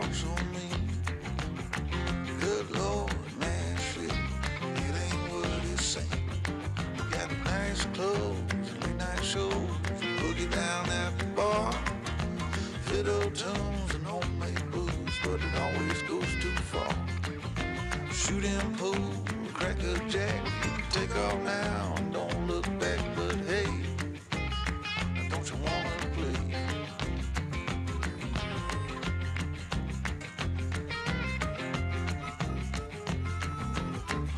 talks on me. Good Lord, Nashville, it ain't what it seems. Got nice clothes, late night shows, boogie down at the bar. Fiddle tunes and homemade booze, but it always goes too far. Shooting pool, crack a jack, take off now and don't look back. But hey, don't you wanna play?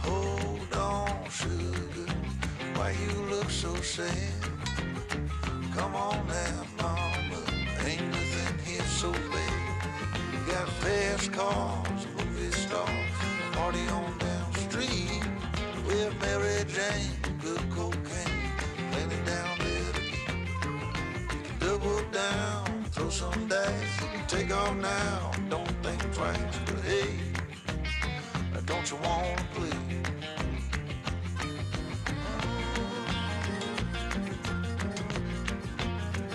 Hold on, sugar, why you look so sad? Come on now, mama, ain't nothing here so bad. Got fast cars, movie stars, party on down the street. With Mary Jane, good cocaine, plenty down there to eat. You can double down, throw some dice, you can take off now, don't think twice. But hey, don't you wanna play?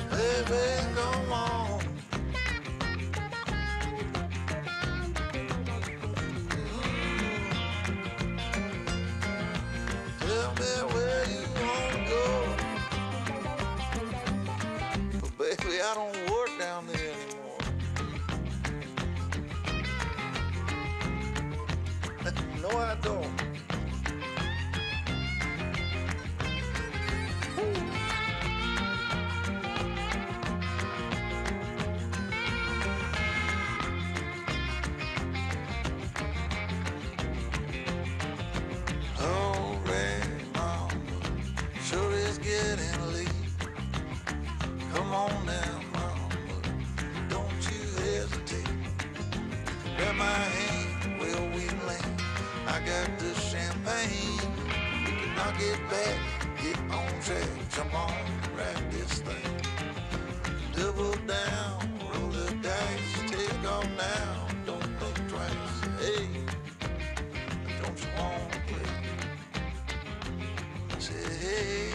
Baby, come on. Tell me where you wanna go. But baby, I don't work down there anymore. No, I don't. Getting late. Come on now, mama, don't you hesitate. Grab my hand, where we land. I got the champagne. We can knock it back, get on track, jump on, ride this thing. Double down, roll the dice, take off now, don't think twice. Hey, don't you wanna play? Say hey.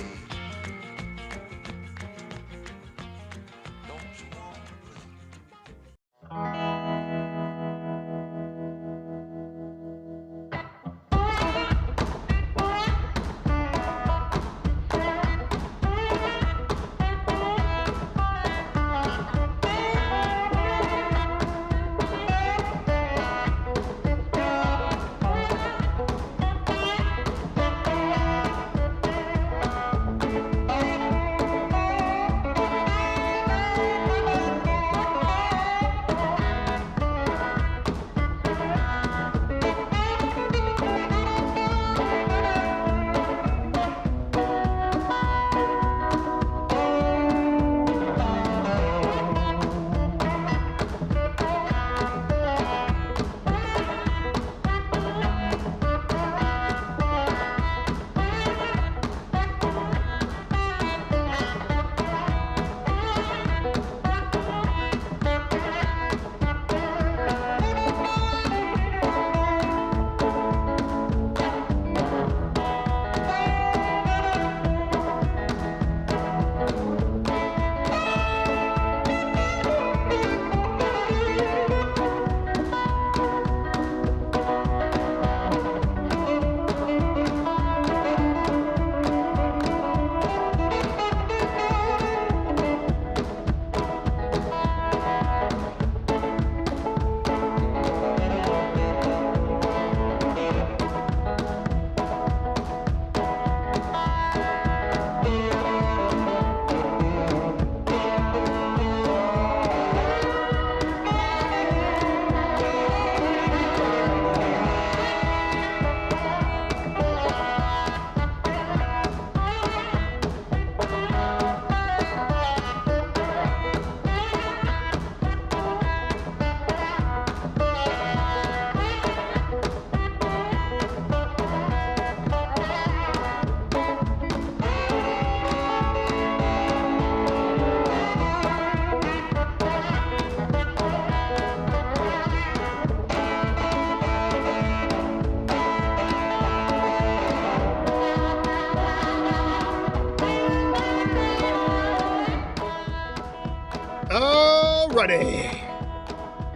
Alrighty.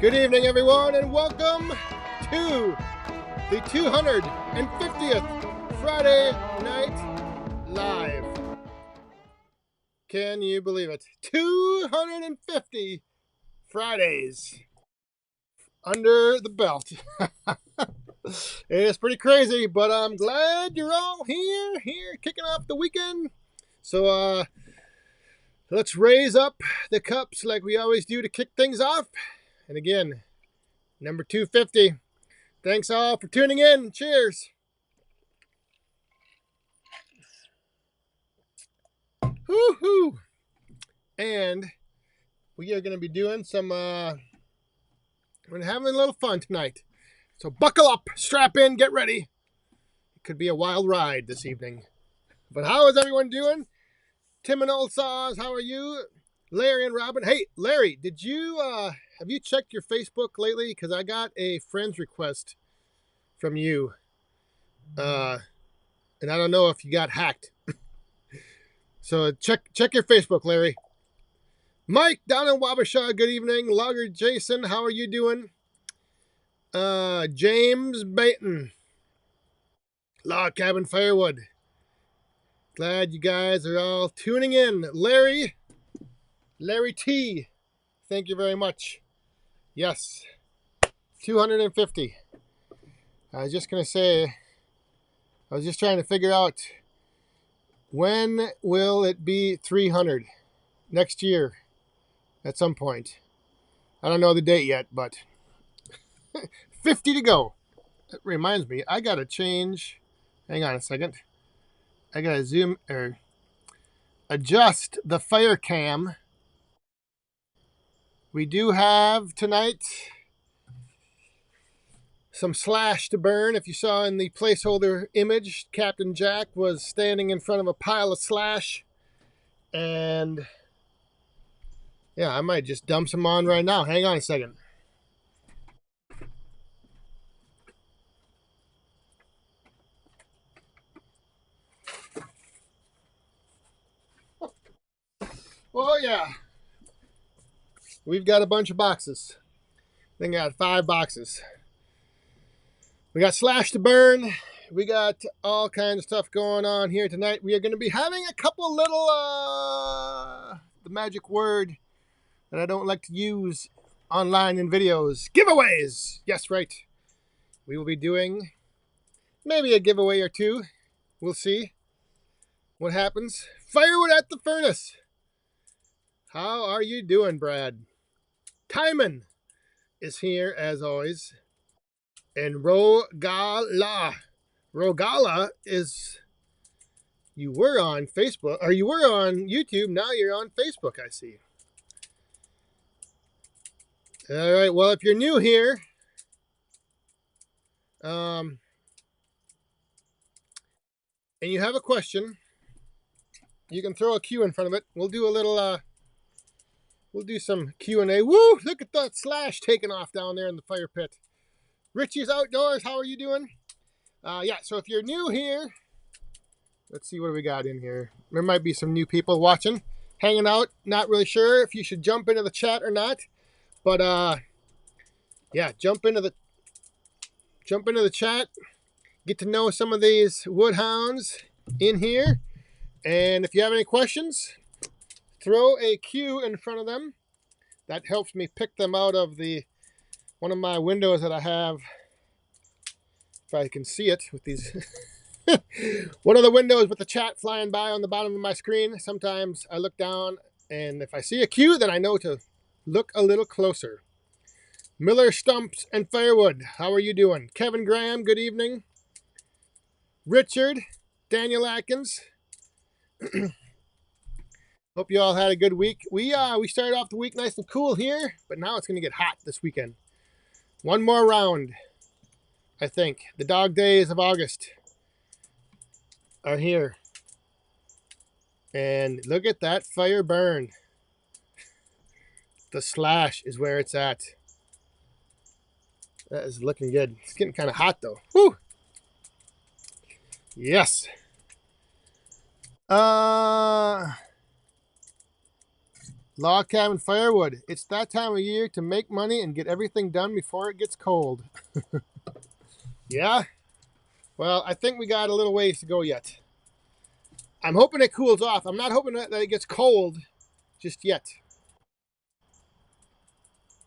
Good evening, everyone, and welcome to the 250th Friday Night Live. Can you believe it? 250 Fridays under the belt. It's pretty crazy, but I'm glad you're all here kicking off the weekend. So, let's raise up the cups like we always do to kick things off. And again, number 250. Thanks all for tuning in. Cheers. Woohoo! And we are going to be doing some, we're having a little fun tonight. So buckle up, strap in, get ready. It could be a wild ride this evening. But how is everyone doing? Tim and Old Saws, how are you? Larry and Robin. Hey, Larry, did you, have you checked your Facebook lately? Because I got a friend's request from you. And I don't know if you got hacked. So check your Facebook, Larry. Mike down in Wabasha, good evening. Logger Jason, how are you doing? James Baton, Log Cabin Firewood. Glad you guys are all tuning in. Larry T, thank you very much. Yes, 250. I was just going to say, I was just trying to figure out when will it be 300? Next year at some point. I don't know the date yet, but 50 to go. That reminds me, I got to change. Hang on a second. I got to zoom or adjust the fire cam. We do have tonight some slash to burn. If you saw in the placeholder image, Captain Jack was standing in front of a pile of slash. And yeah, I might just dump some on right now. Hang on a second. Oh yeah. We've got a bunch of boxes. I think I got 5 boxes. We got slash to burn. We got all kinds of stuff going on here tonight. We are going to be having a couple little, the magic word that I don't like to use online in videos. Giveaways. Yes, right. We will be doing maybe a giveaway or two. We'll see what happens. Firewood at the furnace. How are you doing, Brad? Timon is here as always. And Rogala is, you were on Facebook, or you were on YouTube, now you're on Facebook, I see. All right, well, if you're new here, and you have a question, you can throw a Q in front of it. We'll do a little, we'll do some Q&A. Woo, look at that slash taking off down there in the fire pit. Richie's Outdoors, how are you doing? Yeah, so if you're new here, let's see what we got in here. There might be some new people watching, hanging out. Not really sure if you should jump into the chat or not, but yeah, jump into the chat. Get to know some of these woodhounds in here, and if you have any questions, throw a Q in front of them. That helps me pick them out of one of my windows that I have. If I can see it with these. One of the windows with the chat flying by on the bottom of my screen. Sometimes I look down, and if I see a Q, then I know to look a little closer. Miller, Stumps, and Firewood, how are you doing? Kevin Graham, good evening. Richard, Daniel Atkins. Hope you all had a good week. We started off the week nice and cool here, but now it's going to get hot this weekend. One more round, I think. The dog days of August are here. And look at that fire burn. The slash is where it's at. That is looking good. It's getting kind of hot though. Woo! Yes. Log cabin firewood. It's that time of year to make money and get everything done before it gets cold. Yeah? Well, I think we got a little ways to go yet. I'm hoping it cools off. I'm not hoping that it gets cold just yet.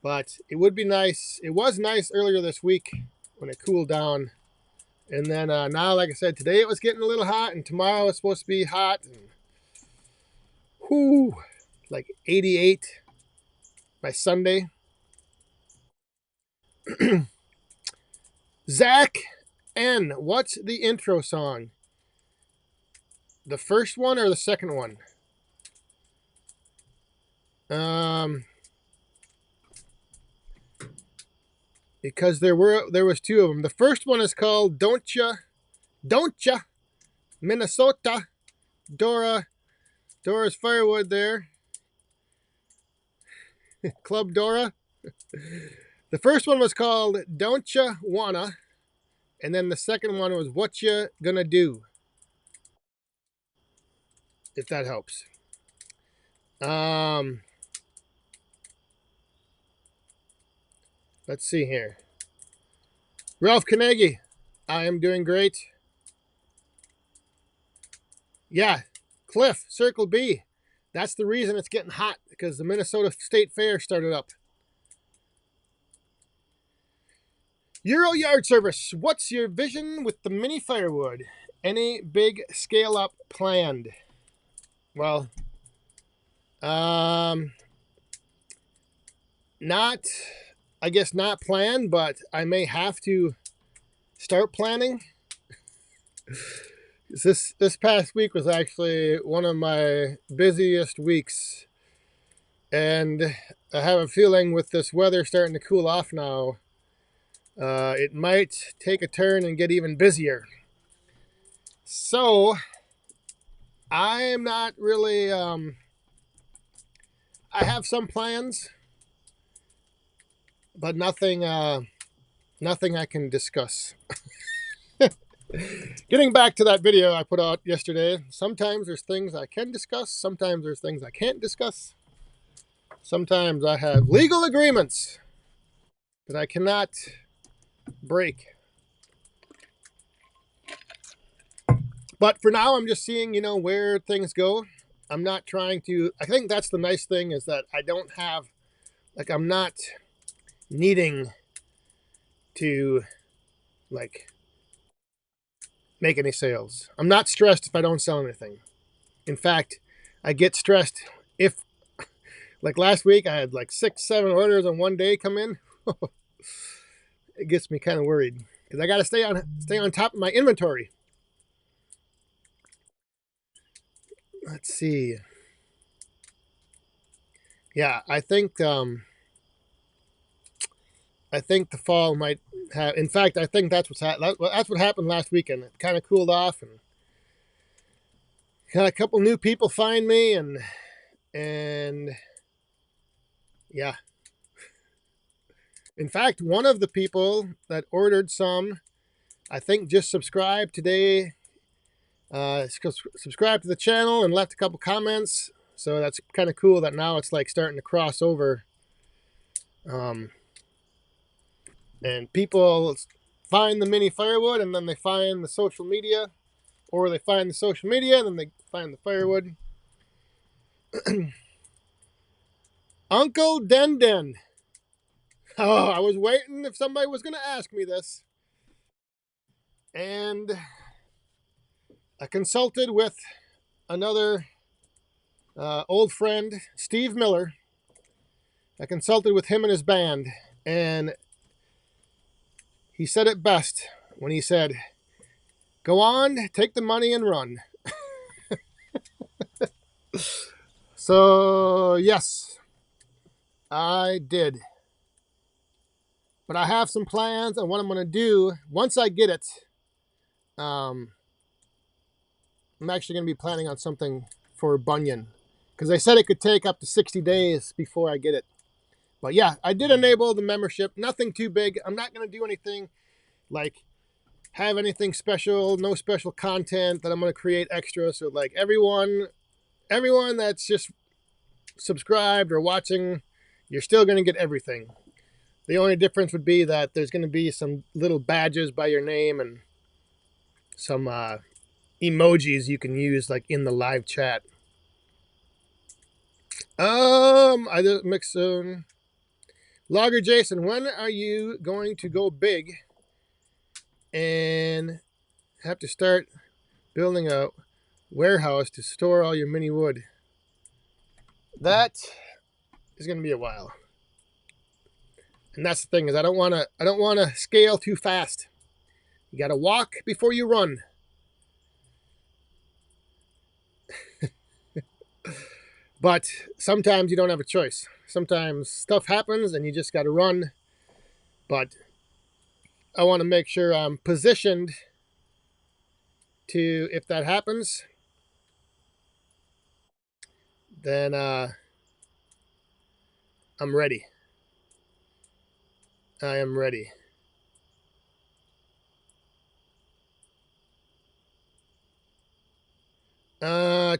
But it would be nice. It was nice earlier this week when it cooled down. And then now, like I said, today it was getting a little hot, and tomorrow it's supposed to be hot. And whoo, like 88 by Sunday. Zach N, what's the intro song? The first one or the second one? Because there was two of them. The first one is called Don't Ya, Minnesota. Dora's Firewood there. Club Dora. The first one was called Don't Ya Wanna, and then the second one was What Ya Gonna Do, if that helps. Let's see here. Ralph Carnegie, I am doing great. Yeah, Cliff, Circle B. That's the reason it's getting hot, because the Minnesota State Fair started up. Euro Yard Service, what's your vision with the mini firewood? Any big scale up planned? Well, not, I guess not planned, but I may have to start planning. This past week was actually one of my busiest weeks, and I have a feeling with this weather starting to cool off now, it might take a turn and get even busier. So I'm not really, I have some plans, but nothing I can discuss. Getting back to that video I put out yesterday, sometimes there's things I can discuss, sometimes there's things I can't discuss. Sometimes I have legal agreements that I cannot break. But for now, I'm just seeing, where things go. I'm not trying to, I think that's the nice thing, is that I don't have, I'm not needing to, make any sales. I'm not stressed if I don't sell anything. In fact, I get stressed if, last week, I had 6-7 orders in one day come in. It gets me kind of worried, because I got to stay on top of my inventory. Let's see. Yeah, I think the fall might have. In fact, I think that's what happened last weekend. It kind of cooled off, and got a couple new people find me, and yeah. In fact, one of the people that ordered some, I think, just subscribed today. Subscribed to the channel and left a couple comments. So that's kind of cool that now it's starting to cross over. And people find the mini firewood, and then they find the social media, or they find the social media and then they find the firewood. Uncle Den. Oh, I was waiting if somebody was going to ask me this. And I consulted with another old friend, Steve Miller. I consulted with him and his band, and he said it best when he said, "Go on, take the money and run." So, yes, I did. But I have some plans on what I'm going to do once I get it. I'm actually going to be planning on something for Bunyan, because they said it could take up to 60 days before I get it. But yeah, I did enable the membership. Nothing too big. I'm not going to do anything have anything special, no special content that I'm going to create extra. So everyone that's just subscribed or watching, you're still going to get everything. The only difference would be that there's going to be some little badges by your name and some emojis you can use like in the live chat. I just mix Logger Jason, when are you going to go big and have to start building a warehouse to store all your mini wood? That is going to be a while. And that's the thing, is I don't want to scale too fast. You got to walk before you run. But sometimes you don't have a choice. Sometimes stuff happens and you just got to run. But I want to make sure I'm positioned to, if that happens, then I'm ready. I am ready.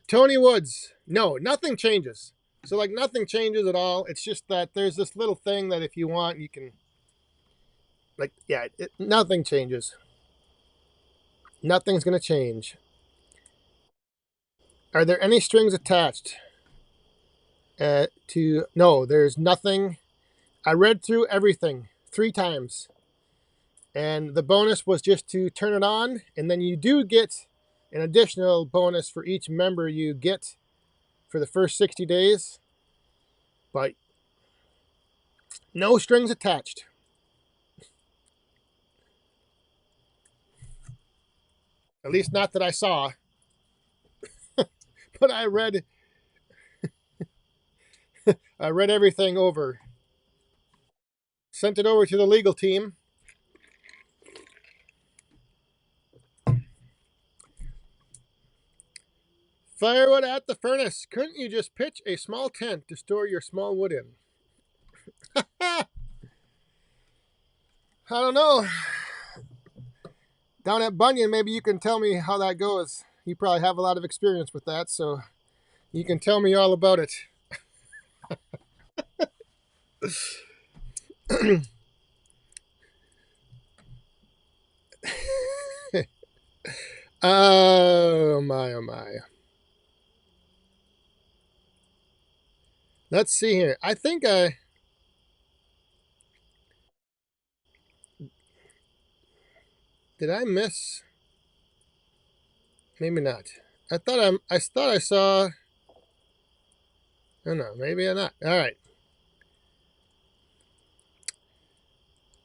Tony Woods. No, nothing changes. So like nothing changes at all. It's just that there's this little thing that if you want, you can, like, yeah, nothing changes. Nothing's going to change. Are there any strings attached? No, there's nothing. I read through everything 3 times. And the bonus was just to turn it on. And then you do get an additional bonus for each member you get for the first 60 days. But no strings attached. At least not that I saw. But I read everything over. Sent it over to the legal team. Firewood at the furnace. Couldn't you just pitch a small tent to store your small wood in? I don't know. Down at Bunyan, maybe you can tell me how that goes. You probably have a lot of experience with that, so you can tell me all about it. Oh my, oh my. Let's see here. I think did I miss? Maybe not. I thought I saw. Oh no, maybe I'm not. All right.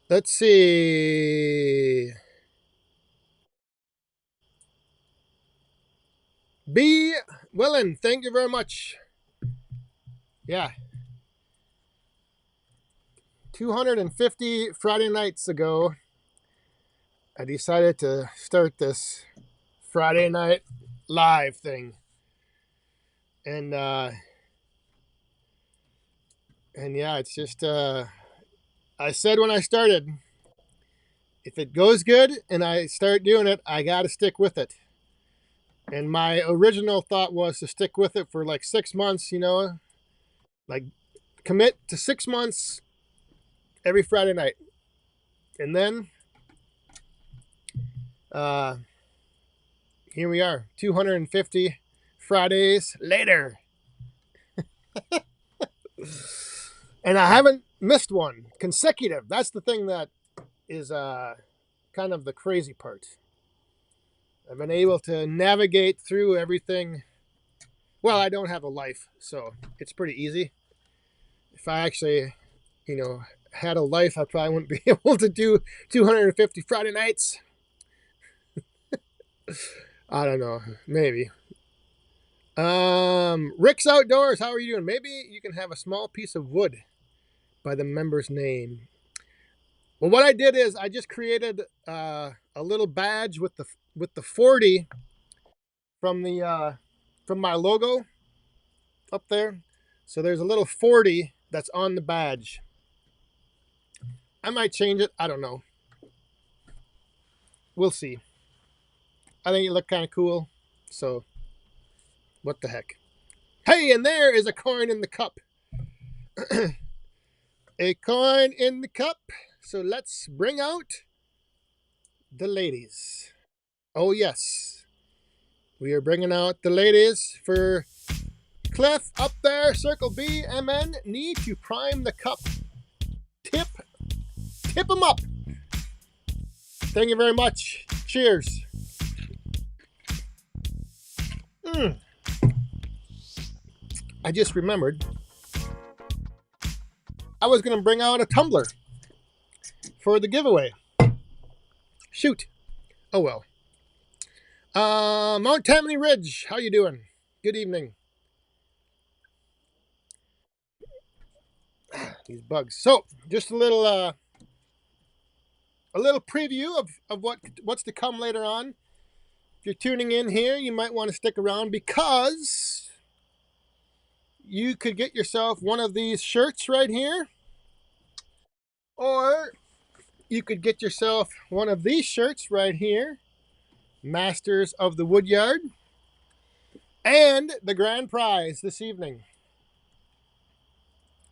Let's see. B. Willen, thank you very much. Yeah. 250 Friday nights ago, I decided to start this Friday night live thing. And yeah, it's just I said when I started, if it goes good and I start doing it, I got to stick with it. And my original thought was to stick with it for like 6 months, like commit to 6 months every Friday night. And then here we are, 250 Fridays later. And I haven't missed one consecutive. That's the thing that is kind of the crazy part. I've been able to navigate through everything. Well, I don't have a life, so it's pretty easy. If I actually, had a life, I probably wouldn't be able to do 250 Friday nights. I don't know, maybe. Rick's Outdoors, how are you doing? Maybe you can have a small piece of wood by the member's name. Well, what I did is I just created a little badge with the 40 from my logo up there. So there's a little 40 that's on the badge. I might change it. I don't know. We'll see. I think it looked kind of cool. So what the heck? Hey, and there is a coin in the cup. A coin in the cup. So let's bring out the ladies. Oh, yes. We are bringing out the ladies for Cliff up there. Circle B, MN. Need to prime the cup. Tip them up. Thank you very much. Cheers. I just remembered I was going to bring out a tumbler for the giveaway. Shoot. Oh well. Mount Tammany Ridge, how you doing? Good evening. These bugs. So, just a little preview of what's to come later on. If you're tuning in here, you might want to stick around because you could get yourself one of these shirts right here, or you could get yourself one of these shirts right here, Masters of the Woodyard, and the grand prize this evening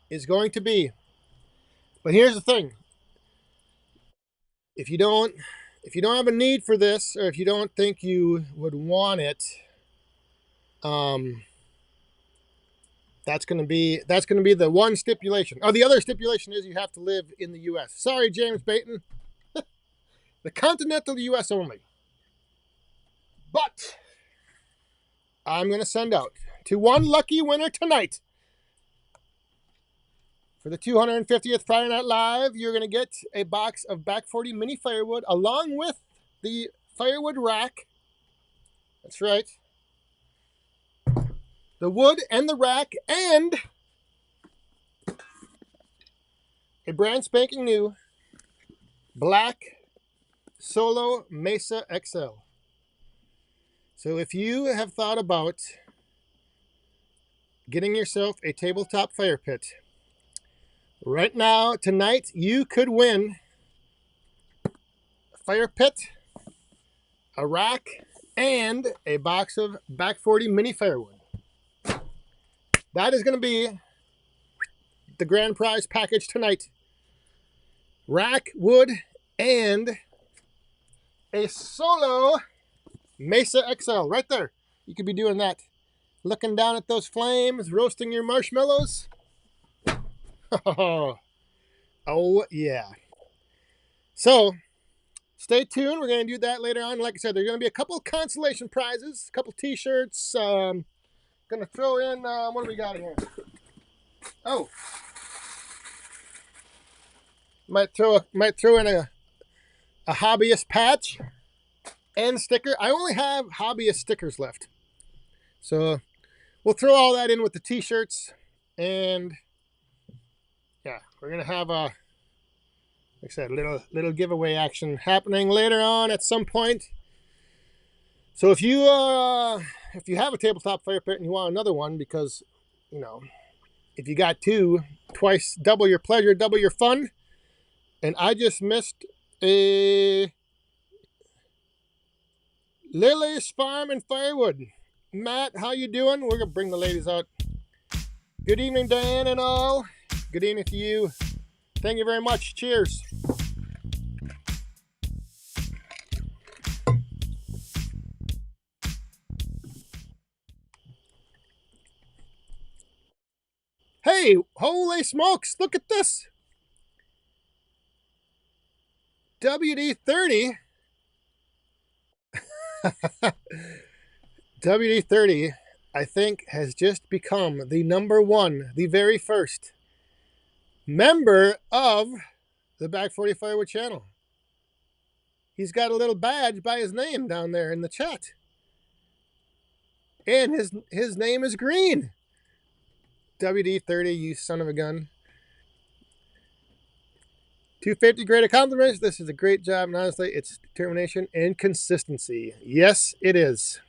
is going to be, but here's the thing, if you don't have a need for this, or if you don't think you would want it, that's going to be the one stipulation. Oh, the other stipulation is you have to live in the U.S. Sorry, James Baton. The continental U.S. only. But I'm going to send out to one lucky winner tonight. For the 250th Friday Night Live, you're going to get a box of Back 40 mini firewood along with the firewood rack. That's right. The wood and the rack, and a brand spanking new black Solo Mesa XL. So if you have thought about getting yourself a tabletop fire pit, right now, tonight, you could win a fire pit, a rack, and a box of Back 40 mini firewood. That is going to be the grand prize package tonight. Rack, wood, and a Solo Mesa XL right there. You could be doing that. Looking down at those flames, roasting your marshmallows. Oh yeah. So, stay tuned. We're going to do that later on. Like I said, there's going to be a couple consolation prizes, a couple t-shirts. Going to throw in, what do we got here? Oh. Might throw in a hobbyist patch and sticker. I only have hobbyist stickers left. So, we'll throw all that in with the t-shirts, and yeah, we're going to have a, like I said, little giveaway action happening later on at some point. So if you have a tabletop fire pit and you want another one, because, you know, if you got two, twice, double your pleasure, double your fun. And I just missed a Lily's Farm and Firewood. Matt, how you doing? We're going to bring the ladies out. Good evening, Diane and all. Good evening to you. Thank you very much. Cheers. Hey, holy smokes, look at this. WD-30. WD-30, I think, has just become the number one, the very first member of the Back 40 Firewood channel. He's got a little badge by his name down there in the chat. And his name is green. WD-30, you son of a gun. 250, great accomplishments. This is a great job, and honestly, it's determination and consistency. Yes, it is.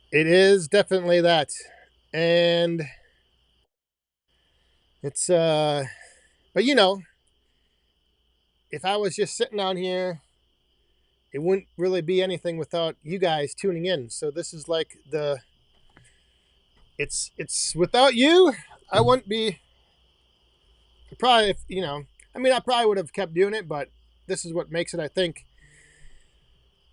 It is definitely that. And it's, but you know, if I was just sitting down here, it wouldn't really be anything without you guys tuning in. So this is like the it's without you, I wouldn't be probably, you know, I mean, I probably would have kept doing it, but this is what makes it, I think,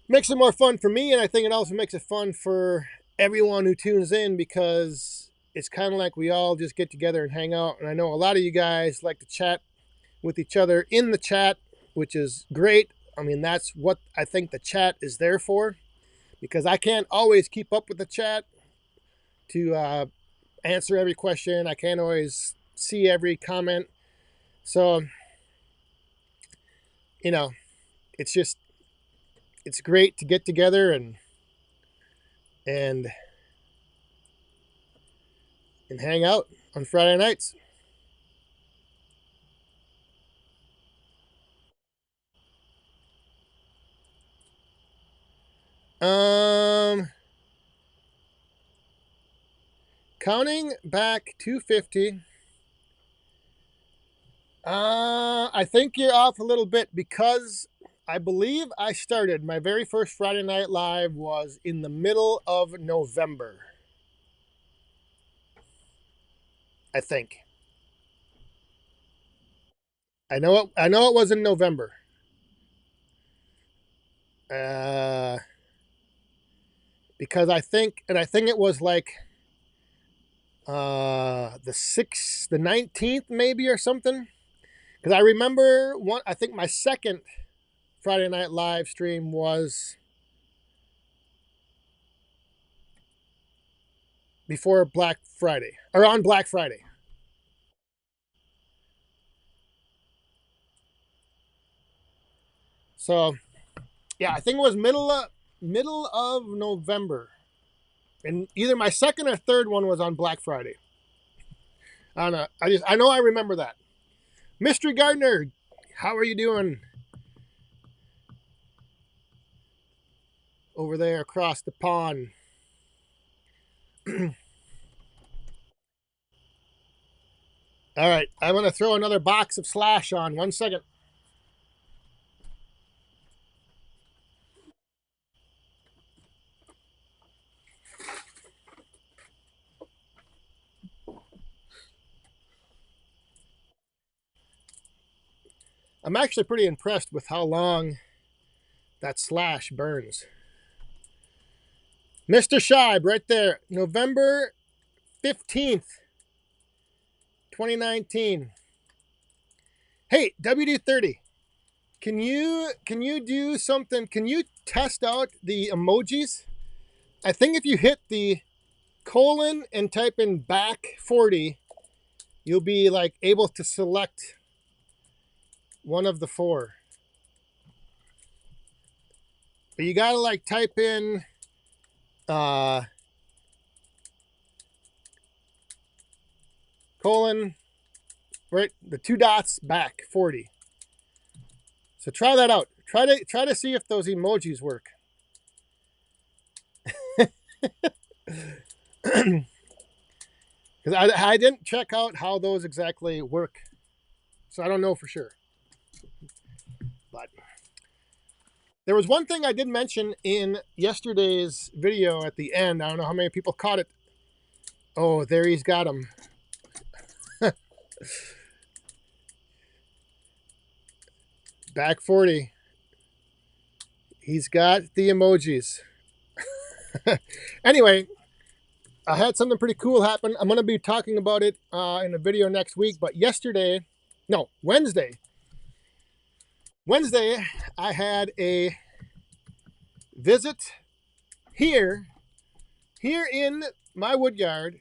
makes it more fun for me, and I think it also makes it fun for everyone who tunes in, because it's kind of like we all just get together and hang out. And I know a lot of you guys like to chat with each other in the chat, which is great. I mean, that's what I think the chat is there for, because I can't always keep up with the chat to answer every question. I can't always see every comment. So, you know, it's just, it's great to get together and hang out on Friday nights. Counting back 250. I think you're off a little bit, because I believe I started my very first Friday Night Live was in the middle of November. I think. I know it was in November. Because I think it was like the 19th maybe, or something. Because I remember I think my second Friday Night Live stream was before Black Friday, or on Black Friday. So, yeah, I think it was middle of November, and either my second or third one was on Black Friday. I don't know. I know I remember that. Mystery Gardener, how are you doing over there across the pond? All right, I'm gonna throw another box of Slash on. 1 second. I'm actually pretty impressed with how long that Slash burns. Mr. Shibe, right there, November 15th, 2019. Hey, WD30, can you do something? Can you test out the emojis? I think if you hit the colon and type in back 40, you'll be like able to select one of the 4. But you gotta like type in colon, right, the 2 dots, back 40. So try that out. Try to see if those emojis work. Because I didn't check out how those exactly work, so I don't know for sure. But there was one thing I did mention in yesterday's video at the end. I don't know how many people caught it. Oh, there he's got him. Back 40. He's got the emojis. Anyway, I had something pretty cool happen. I'm going to be talking about it in a video next week. But Wednesday, I had a visit here in my woodyard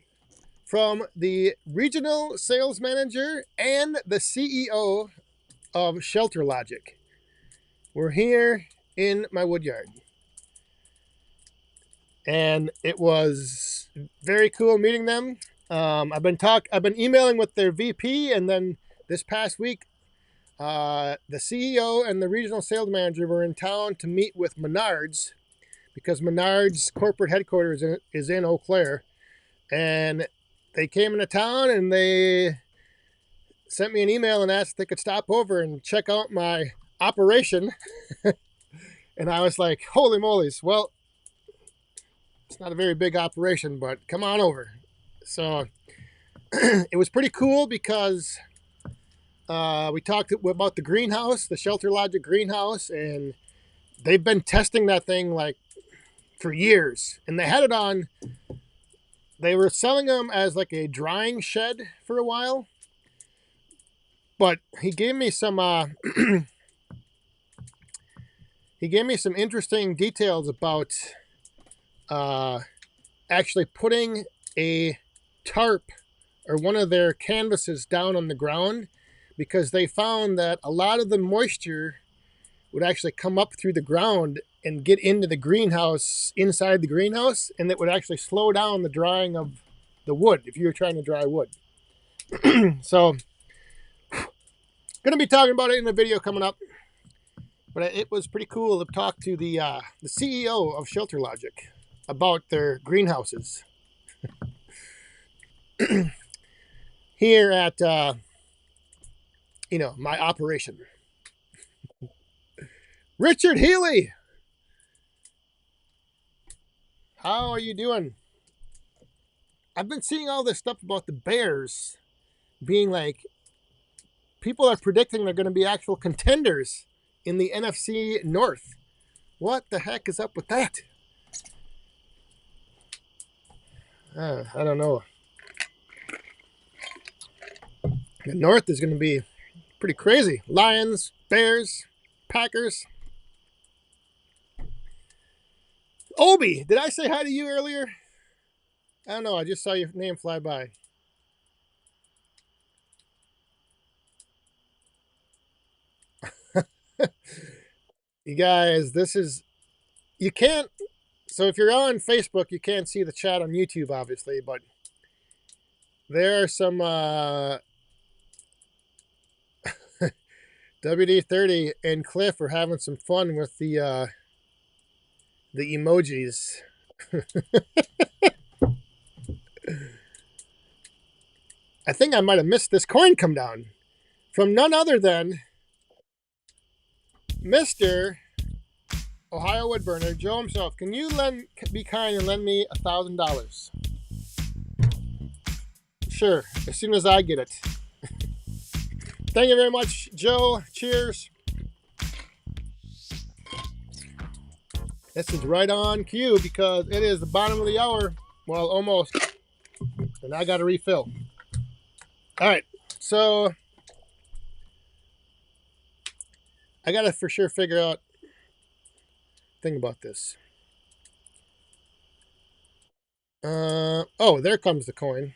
from the regional sales manager and the CEO of Shelter Logic. We're here in my woodyard. And it was very cool meeting them. I've been emailing with their VP, and then this past week, the CEO and the regional sales manager were in town to meet with Menards, because Menards corporate headquarters is in Eau Claire, and they came into town and they sent me an email and asked if they could stop over and check out my operation. And I was like, holy moly's, well, it's not a very big operation, but come on over. So it was pretty cool because we talked about the greenhouse, the Shelter Logic greenhouse, and they've been testing that thing like for years. And they had it on, they were selling them as like a drying shed for a while. But he gave me some he gave me some interesting details about actually putting a tarp or one of their canvases down on the ground, because they found that a lot of the moisture would actually come up through the ground and get into the greenhouse, inside the greenhouse, and it would actually slow down the drying of the wood if you were trying to dry wood. So going to be talking about it in a video coming up, but it was pretty cool to talk to the CEO of Shelter Logic about their greenhouses here at my operation. Richard Healy, how are you doing? I've been seeing all this stuff about the Bears being like, people are predicting they're going to be actual contenders in the NFC North. What the heck is up with that? I don't know. The North is going to be pretty crazy. Lions, Bears, Packers. Obi, did I say hi to you earlier? I don't know. I just saw your name fly by. You guys, you can't, so if you're on Facebook, you can't see the chat on YouTube, obviously, but there are some WD-30 and Cliff are having some fun with the emojis. I think I might have missed this coin come down from none other than Mr. Ohio Woodburner, Joe himself. Can you be kind and lend me $1,000? Sure, as soon as I get it. Thank you very much, Joe. Cheers. This is right on cue because it is the bottom of the hour. Well, almost. And I got to refill. All right, so I got to for sure figure out thing about this. Oh, there comes the coin.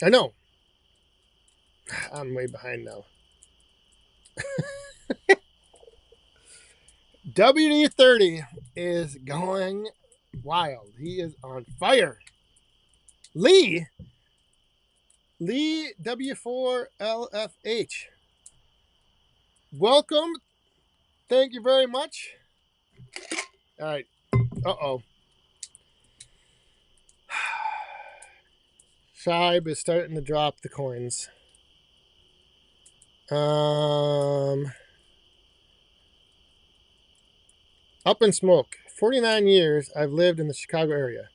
I know. I'm way behind now. WD-30 is going wild. He is on fire. Lee W4LFH. Welcome. Thank you very much. All right. Uh-oh. Shibe is starting to drop the coins. Up in smoke. 49 years I've lived in the Chicago area.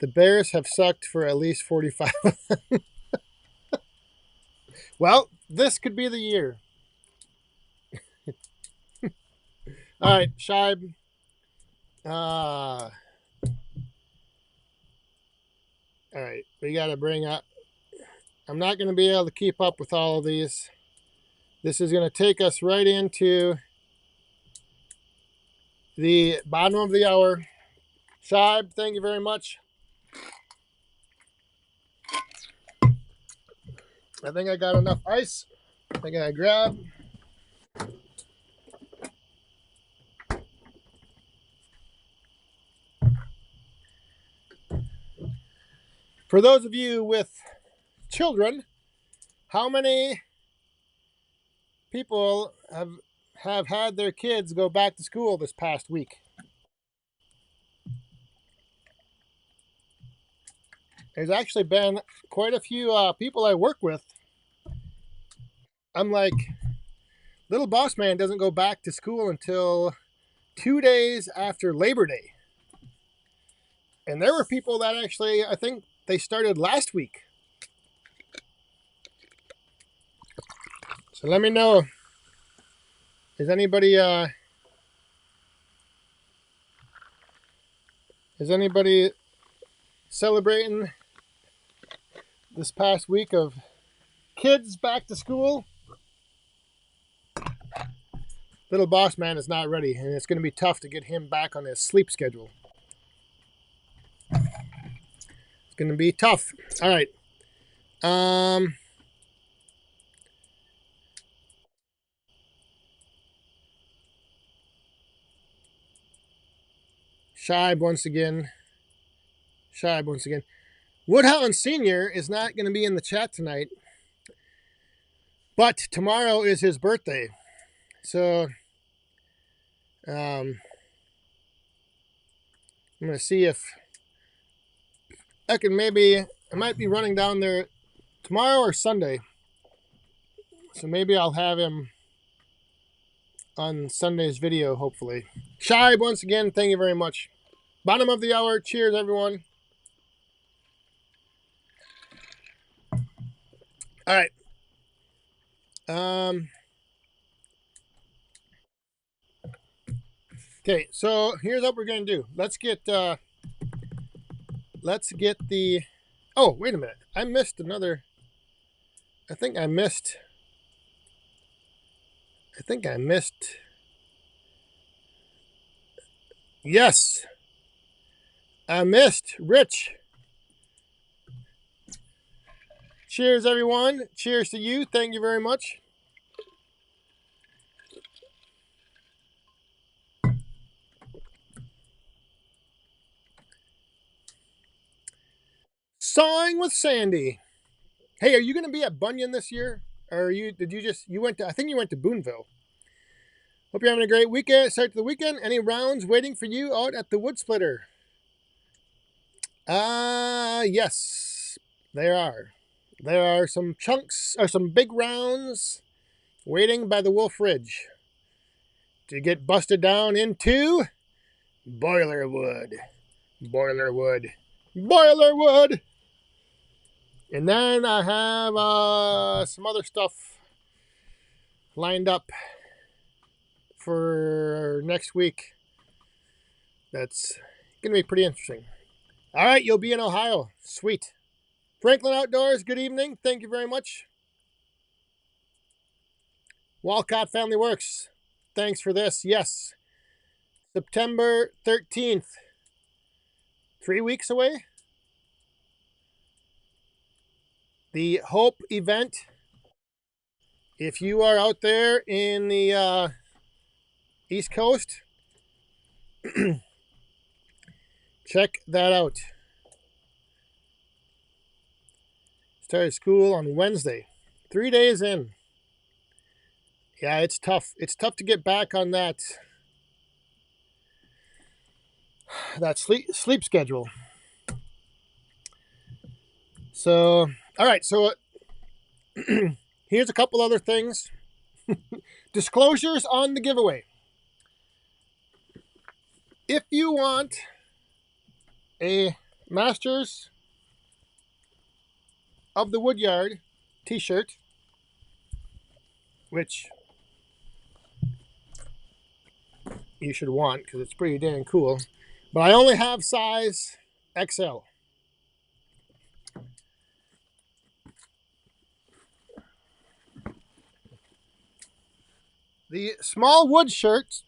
The Bears have sucked for at least 45 of them. Well, this could be the year. All right, Shibe. All right, we got to bring up. I'm not going to be able to keep up with all of these. This is going to take us right into the bottom of the hour. Shibe, thank you very much. I think I got enough ice. I think I grab. For those of you with children, how many people have had their kids go back to school this past week? There's actually been quite a few people I work with. I'm like, little boss man doesn't go back to school until 2 days after Labor Day. And there were people that actually, I think they started last week. So let me know. Is anybody celebrating this past week of kids back to school? Little boss man is not ready, and it's going to be tough to get him back on his sleep schedule. It's going to be tough. All right. Shibe once again. Woodhound Sr. is not going to be in the chat tonight, but tomorrow is his birthday. So I'm going to see if I might be running down there tomorrow or Sunday. So maybe I'll have him on Sunday's video, hopefully. Shibe, once again, thank you very much. Bottom of the hour. Cheers, everyone. All right. Okay, so here's what we're going to do. Let's get the... Oh, wait a minute. I think I missed... Yes. I missed Rich. Cheers, everyone. Cheers to you. Thank you very much. Sawing with Sandy. Hey, are you going to be at Bunyan this year? Or you went to Boonville. Hope you're having a great weekend. Start to the weekend. Any rounds waiting for you out at the Wood Splitter? Yes, there are. There are some chunks or some big rounds waiting by the Wolf Ridge to get busted down into Boilerwood. And then I have some other stuff lined up for next week. That's going to be pretty interesting. All right, you'll be in Ohio. Sweet. Franklin Outdoors, good evening. Thank you very much. Walcott Family Works, thanks for this. Yes, September 13th. 3 weeks away. The Hope event. If you are out there in the East Coast, check that out. Started school on Wednesday. 3 days in. Yeah, it's tough. It's tough to get back on that sleep schedule. So, all right. So, here's a couple other things. Disclosures on the giveaway. If you want a Masters of the Woodyard t-shirt, which you should want because it's pretty dang cool, but I only have size XL. The small wood shirts,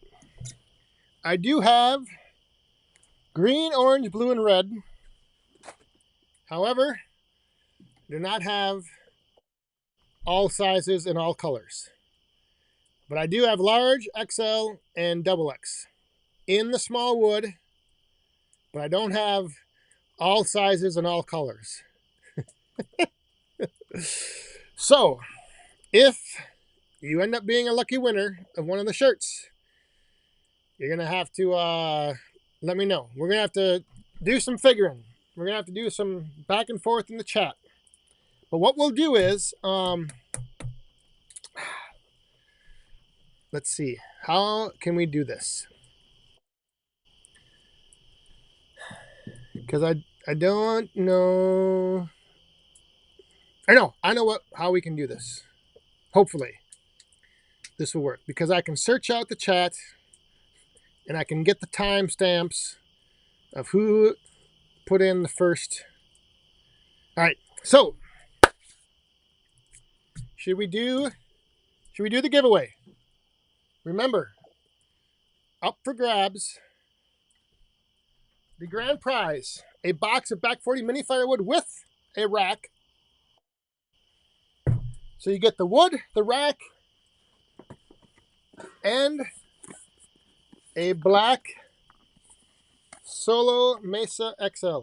I do have green, orange, blue, and red. However, do not have all sizes and all colors. But I do have large, XL, and double X in the small wood, but I don't have all sizes and all colors. So, if you end up being a lucky winner of one of the shirts, you're going to have to let me know. We're going to have to do some figuring. We're going to have to do some back and forth in the chat. But what we'll do is, let's see. How can we do this? Because I don't know. I know how we can do this. Hopefully, this will work because I can search out the chat and I can get the timestamps of who put in the first. All right, so should we do the giveaway? Remember, up for grabs, the grand prize, a box of Back 40 mini firewood with a rack. So you get the wood, the rack, and a black Solo Mesa XL.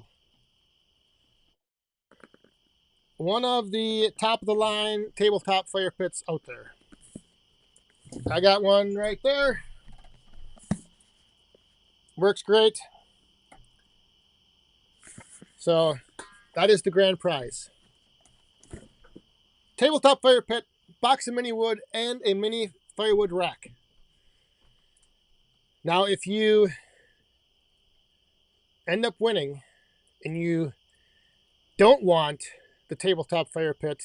One of the top of the line tabletop fire pits out there. I got one right there. Works great. So that is the grand prize. Tabletop fire pit, box of mini wood, and a mini firewood rack. Now, if you end up winning and you don't want the tabletop fire pit,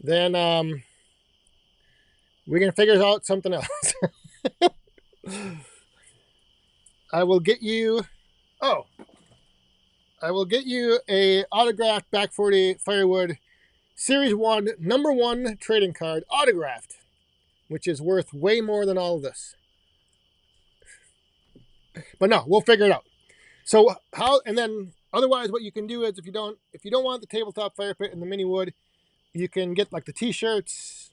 then we can figure out something else. I will get you a autographed Back 40 Firewood Series 1 number 1 trading card, autographed, which is worth way more than all of this. But no, we'll figure it out. So otherwise what you can do is if you don't want the tabletop fire pit and the mini wood, you can get like the t-shirts.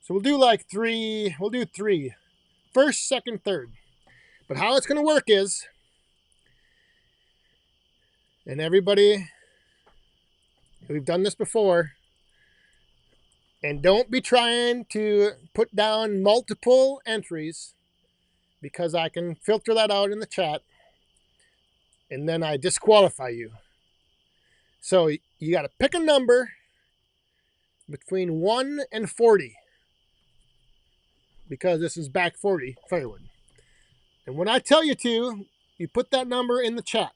So we'll do like 3. We'll do 3. First, second, third. But how it's going to work is, and everybody, we've done this before, and don't be trying to put down multiple entries because I can filter that out in the chat and then I disqualify you. So you got to pick a number between 1 and 40 because this is Back 40 Firewood. And when I tell you to, you put that number in the chat.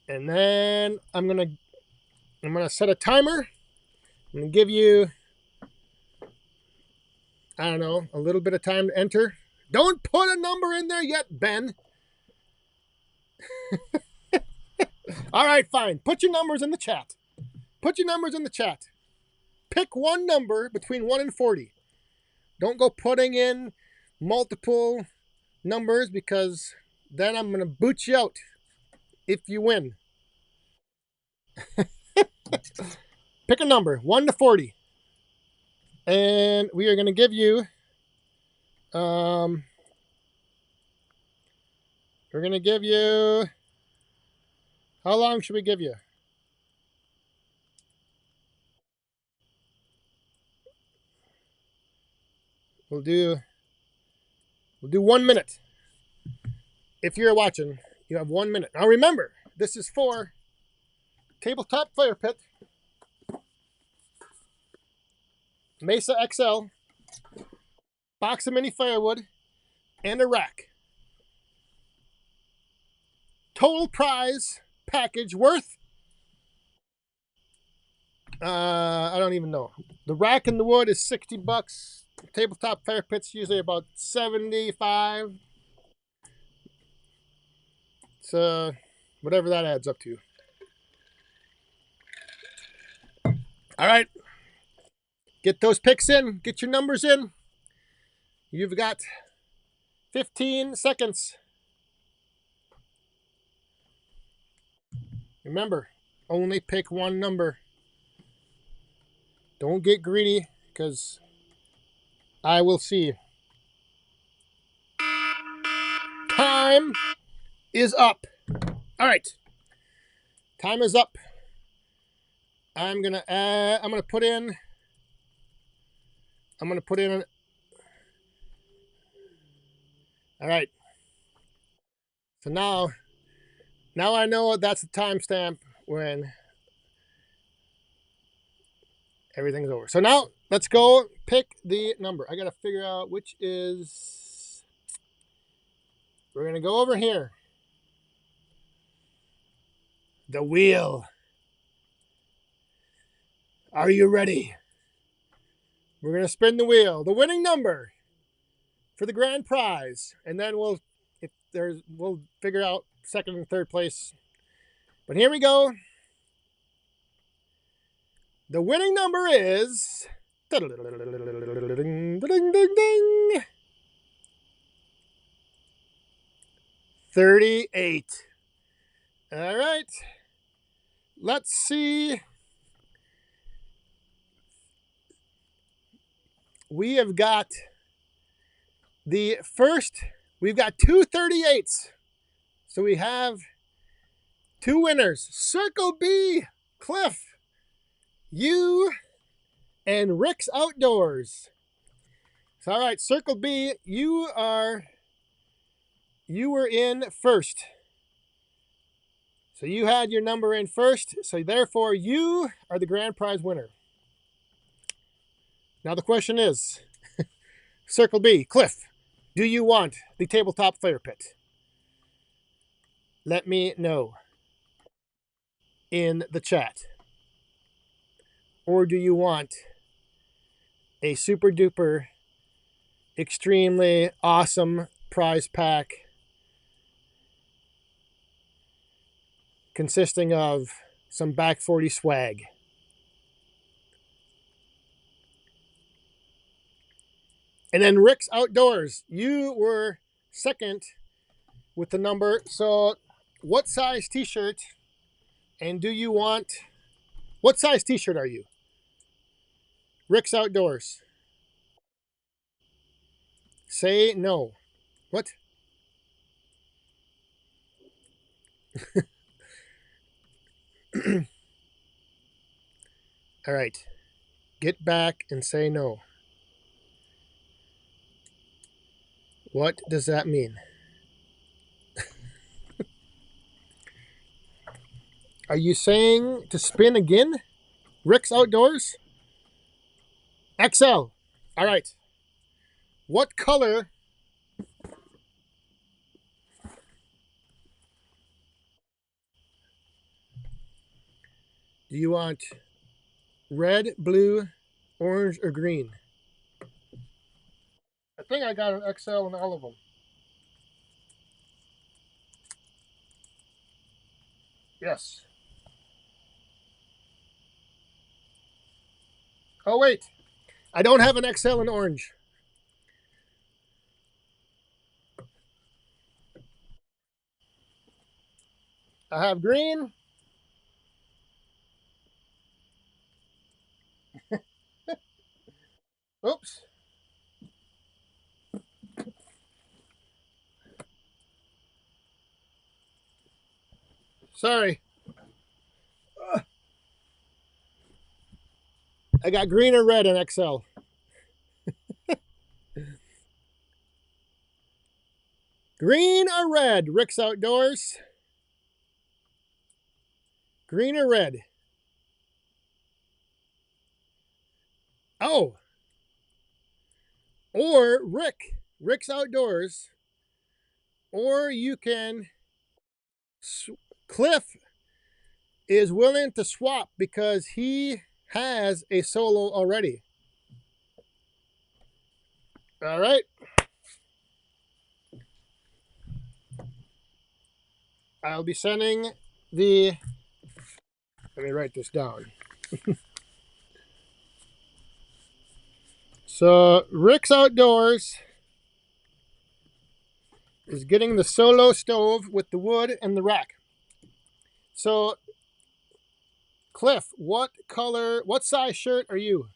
And then I'm gonna set a timer. I'm gonna give you, I don't know, a little bit of time to enter. Don't put a number in there yet, Ben. All right, fine. Put your numbers in the chat. Put your numbers in the chat. Pick one number between 1 and 40. Don't go putting in multiple numbers because then I'm gonna boot you out if you win. Pick a number, 1 to 40. And we are going to give you, we're going to give you, how long should we give you? We'll do 1 minute. If you're watching, you have 1 minute. Now remember, this is for tabletop fire pit, Mesa XL, box of mini firewood, and a rack. Total prize package worth, I don't even know. The rack and the wood is $60. Tabletop fire pit's usually about 75. So whatever that adds up to. All right. Get those picks in. Get your numbers in. You've got 15 seconds. Remember, only pick one number. Don't get greedy because I will see. Time is up. All right. Time is up. I'm gonna put in. All right. So now I know that's the timestamp when everything's over. So now let's go pick the number. I gotta figure out which is. We're gonna go over here. The wheel. Are you ready? We're going to spin the wheel. The winning number for the grand prize. And then we'll figure out second and third place. But here we go. The winning number is 38. All right. Let's see. We have got we've got two 38s. So we have two winners. Circle B, Cliff, you, and Rick's Outdoors. So, all right, Circle B, you were in first. So you had your number in first. So therefore, you are the grand prize winner. Now the question is, Circle B, Cliff, do you want the tabletop fire pit? Let me know in the chat. Or do you want a super duper, extremely awesome prize pack consisting of some Back 40 swag? And then Rick's Outdoors, you were second with the number. So what size t-shirt, and do you want, what size t-shirt are you? Rick's Outdoors. Say no. What? All right. Get back and say no. What does that mean? Are you saying to spin again? Rick's Outdoors? XL. All right. What color do you want? Red, blue, orange, or green? I think I got an XL in all of them. Yes. Oh, wait. I don't have an XL in orange. I have green. Oops. Sorry. I got green or red in XL. Green or red, Rick's Outdoors? Green or red? Oh. Or Rick's Outdoors. Or you can, Cliff is willing to swap because he has a solo already. All right. I'll be sending the, let me write this down. So Rick's Outdoors is getting the solo stove with the wood and the rack. So Cliff, what color, what size shirt are you?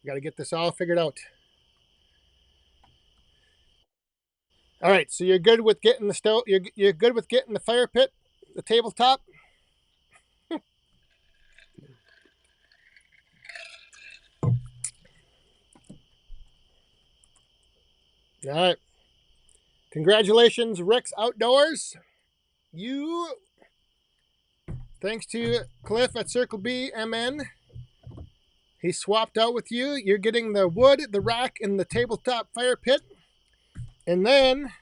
Got to get this all figured out. All right, so you're good with getting the stove. You're good with getting the fire pit, the tabletop. All right. Congratulations, Rick's Outdoors. You, thanks to Cliff at Circle B MN, he swapped out with you. You're getting the wood, the rack, and the tabletop fire pit. And then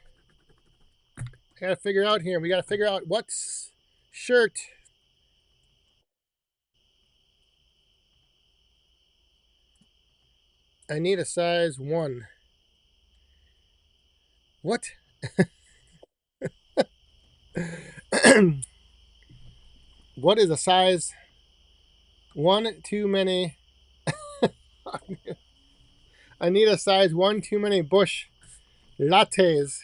gotta figure out here. We gotta figure out what's shirt. I need a size 1. What? What is a size 1 too many? I need a size 1 too many Bush lattes.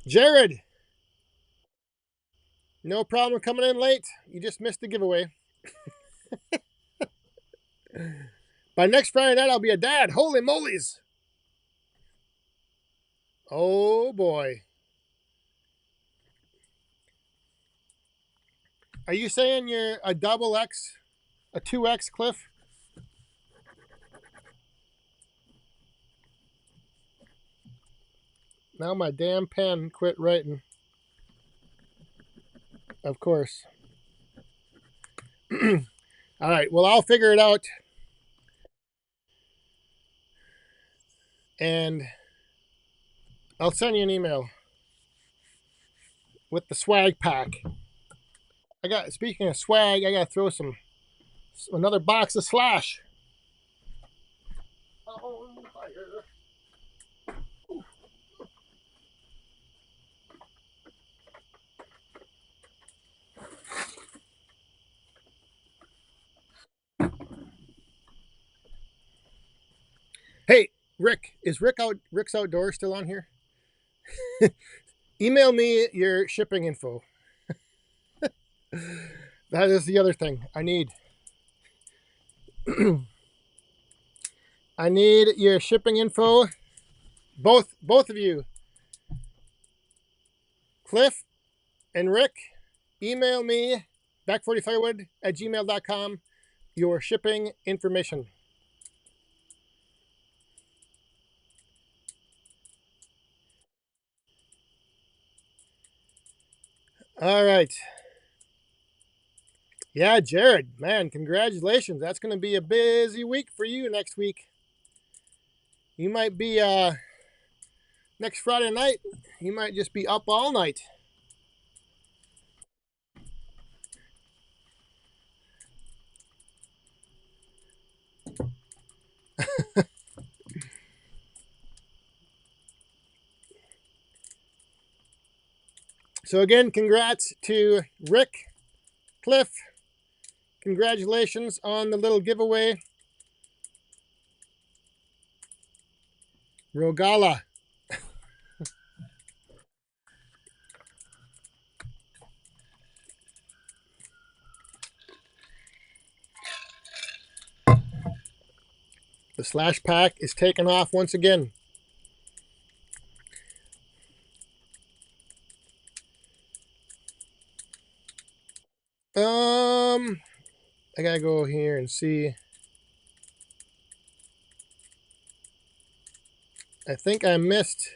Jared, no problem coming in late. You just missed the giveaway. By next Friday night, I'll be a dad. Holy molies. Oh, boy. Are you saying you're a double X, a 2X, Cliff? Now my damn pen quit writing. Of course. All right, well, I'll figure it out. And I'll send you an email with the swag pack. Speaking of swag, I got to throw another box of Slash. On fire. Hey, Rick, is Rick's Outdoors still on here? Email me your shipping info. That is the other thing I need. I need your shipping info. Both of you. Cliff and Rick, email me back40firewood@gmail.com your shipping information. All right. Yeah, Jared, man, congratulations. That's going to be a busy week for you next week. You might be, next Friday night, you might just be up all night. So again, congrats to Rick, Cliff. Congratulations on the little giveaway. Rogala. The Slash pack is taken off once again. I gotta go here and see. I think I missed.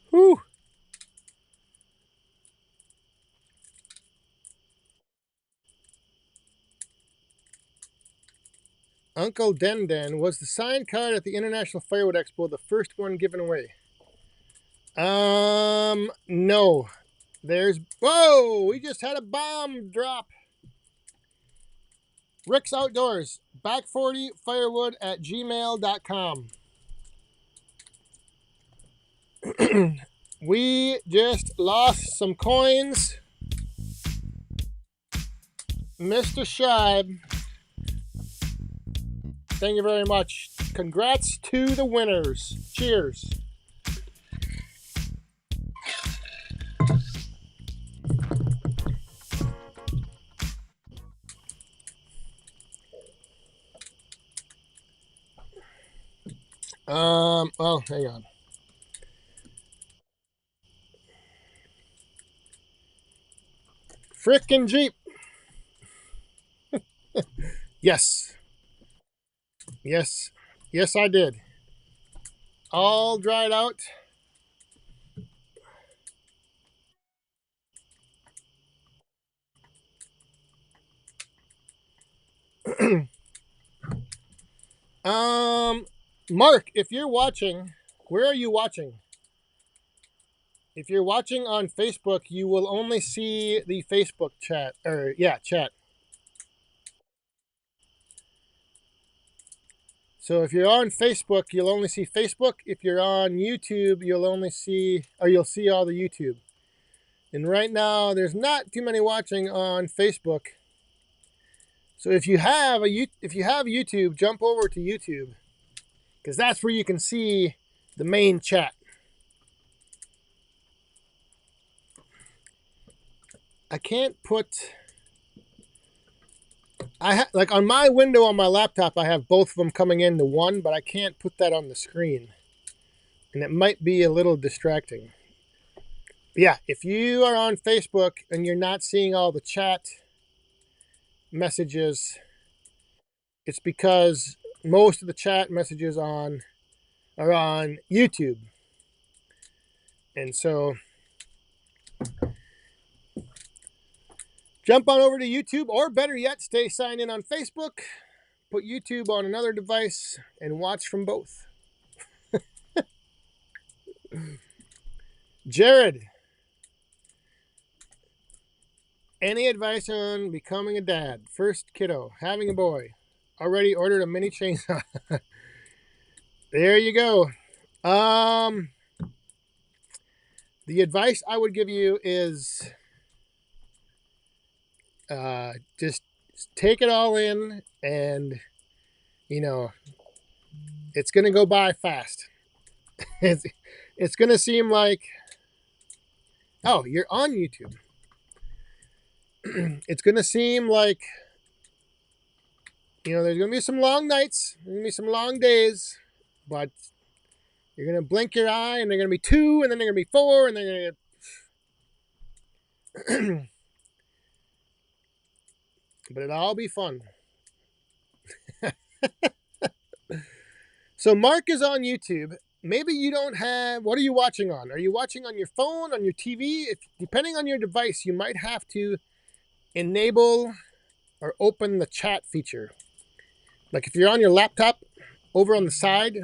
Whew. Uncle Den Den was the signed card at the International Firewood Expo, the first one given away. No. Whoa, we just had a bomb drop. Rick's Outdoors, back40firewood@gmail.com. We just lost some coins. Mr. Scheib, thank you very much. Congrats to the winners. Cheers. Well, hang on. Frickin' Jeep. Yes. Yes. Yes, I did. All dried out. Mark, if you're watching, where are you watching? If you're watching on Facebook, you will only see the Facebook chat. Or, yeah, chat. So if you're on Facebook, you'll only see Facebook. If you're on YouTube, you'll only see, or you'll see all the YouTube. And right now, there's not too many watching on Facebook. So if you have YouTube, jump over to YouTube, because that's where you can see the main chat. I can't put. Like on my window on my laptop, I have both of them coming into one, but I can't put that on the screen, and it might be a little distracting. But yeah, if you are on Facebook and you're not seeing all the chat messages, it's because most of the chat messages are on YouTube, and so jump on over to YouTube, or better yet, stay signed in on Facebook, put YouTube on another device, and watch from both. Jared, any advice on becoming a dad? First kiddo, having a boy. Already ordered a mini chainsaw. There you go. The advice I would give you is just take it all in, and it's gonna go by fast. It's gonna seem like, oh, you're on YouTube. It's gonna seem like there's gonna be some long nights, there's gonna be some long days, but you're gonna blink your eye, and they're gonna be 2, and then they're gonna be 4, and they're gonna but it'll all be fun. So Mark is on YouTube. Maybe you don't have. What are you watching on? Are you watching on your phone, on your TV? Depending on your device, you might have to enable or open the chat feature. Like if you're on your laptop, over on the side,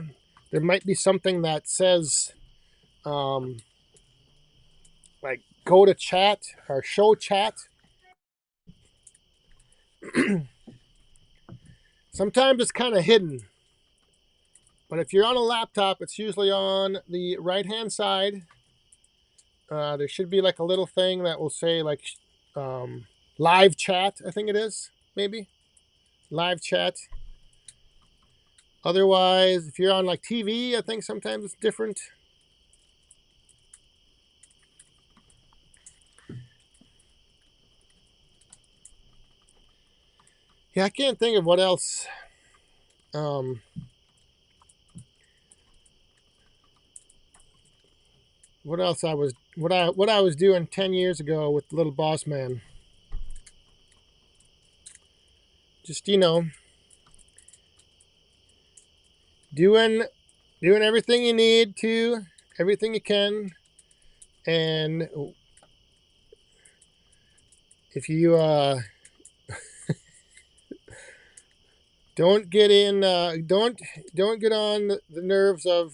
there might be something that says, like go to chat or show chat. Sometimes it's kind of hidden. But if you're on a laptop, it's usually on the right-hand side. There should be like a little thing that will say like live chat, I think it is, maybe. Live chat. Otherwise, if you're on like TV, I think sometimes it's different. Yeah, I can't think of what else. What else I was doing 10 years ago with Little Boss Man. Just doing everything you need to, everything you can, and if you don't get on the nerves of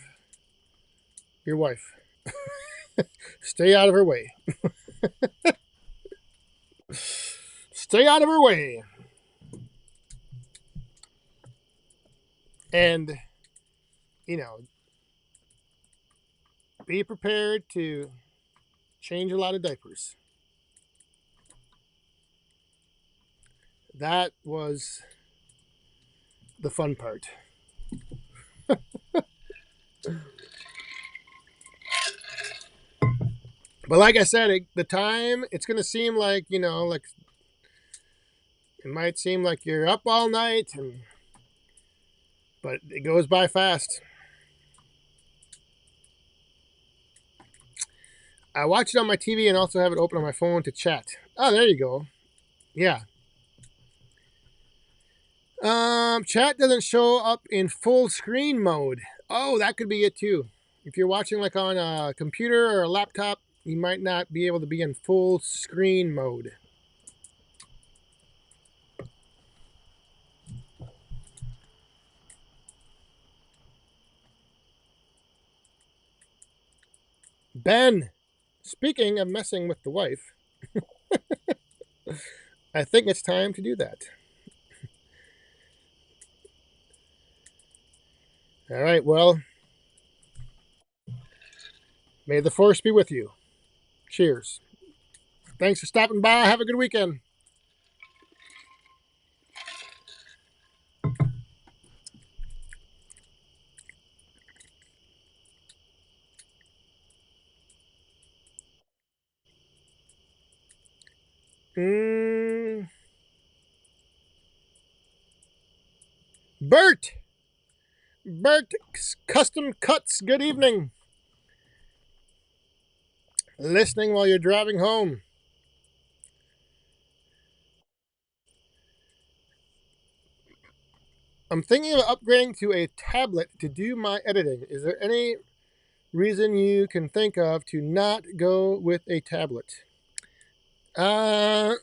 your wife. Stay out of her way. Stay out of her way. And be prepared to change a lot of diapers. That was the fun part. But like I said, the time, it's going to seem like, like it might seem like you're up all night, but it goes by fast. I watch it on my TV and also have it open on my phone to chat. Oh, there you go. Yeah. Chat doesn't show up in full screen mode. Oh, that could be it too. If you're watching like on a computer or a laptop, you might not be able to be in full screen mode. Ben, speaking of messing with the wife, I think it's time to do that. All right, well, may the force be with you. Cheers. Thanks for stopping by. Have a good weekend. Bert! Bert Custom Cuts, good evening. Listening while you're driving home. I'm thinking of upgrading to a tablet to do my editing. Is there any reason you can think of to not go with a tablet? I'm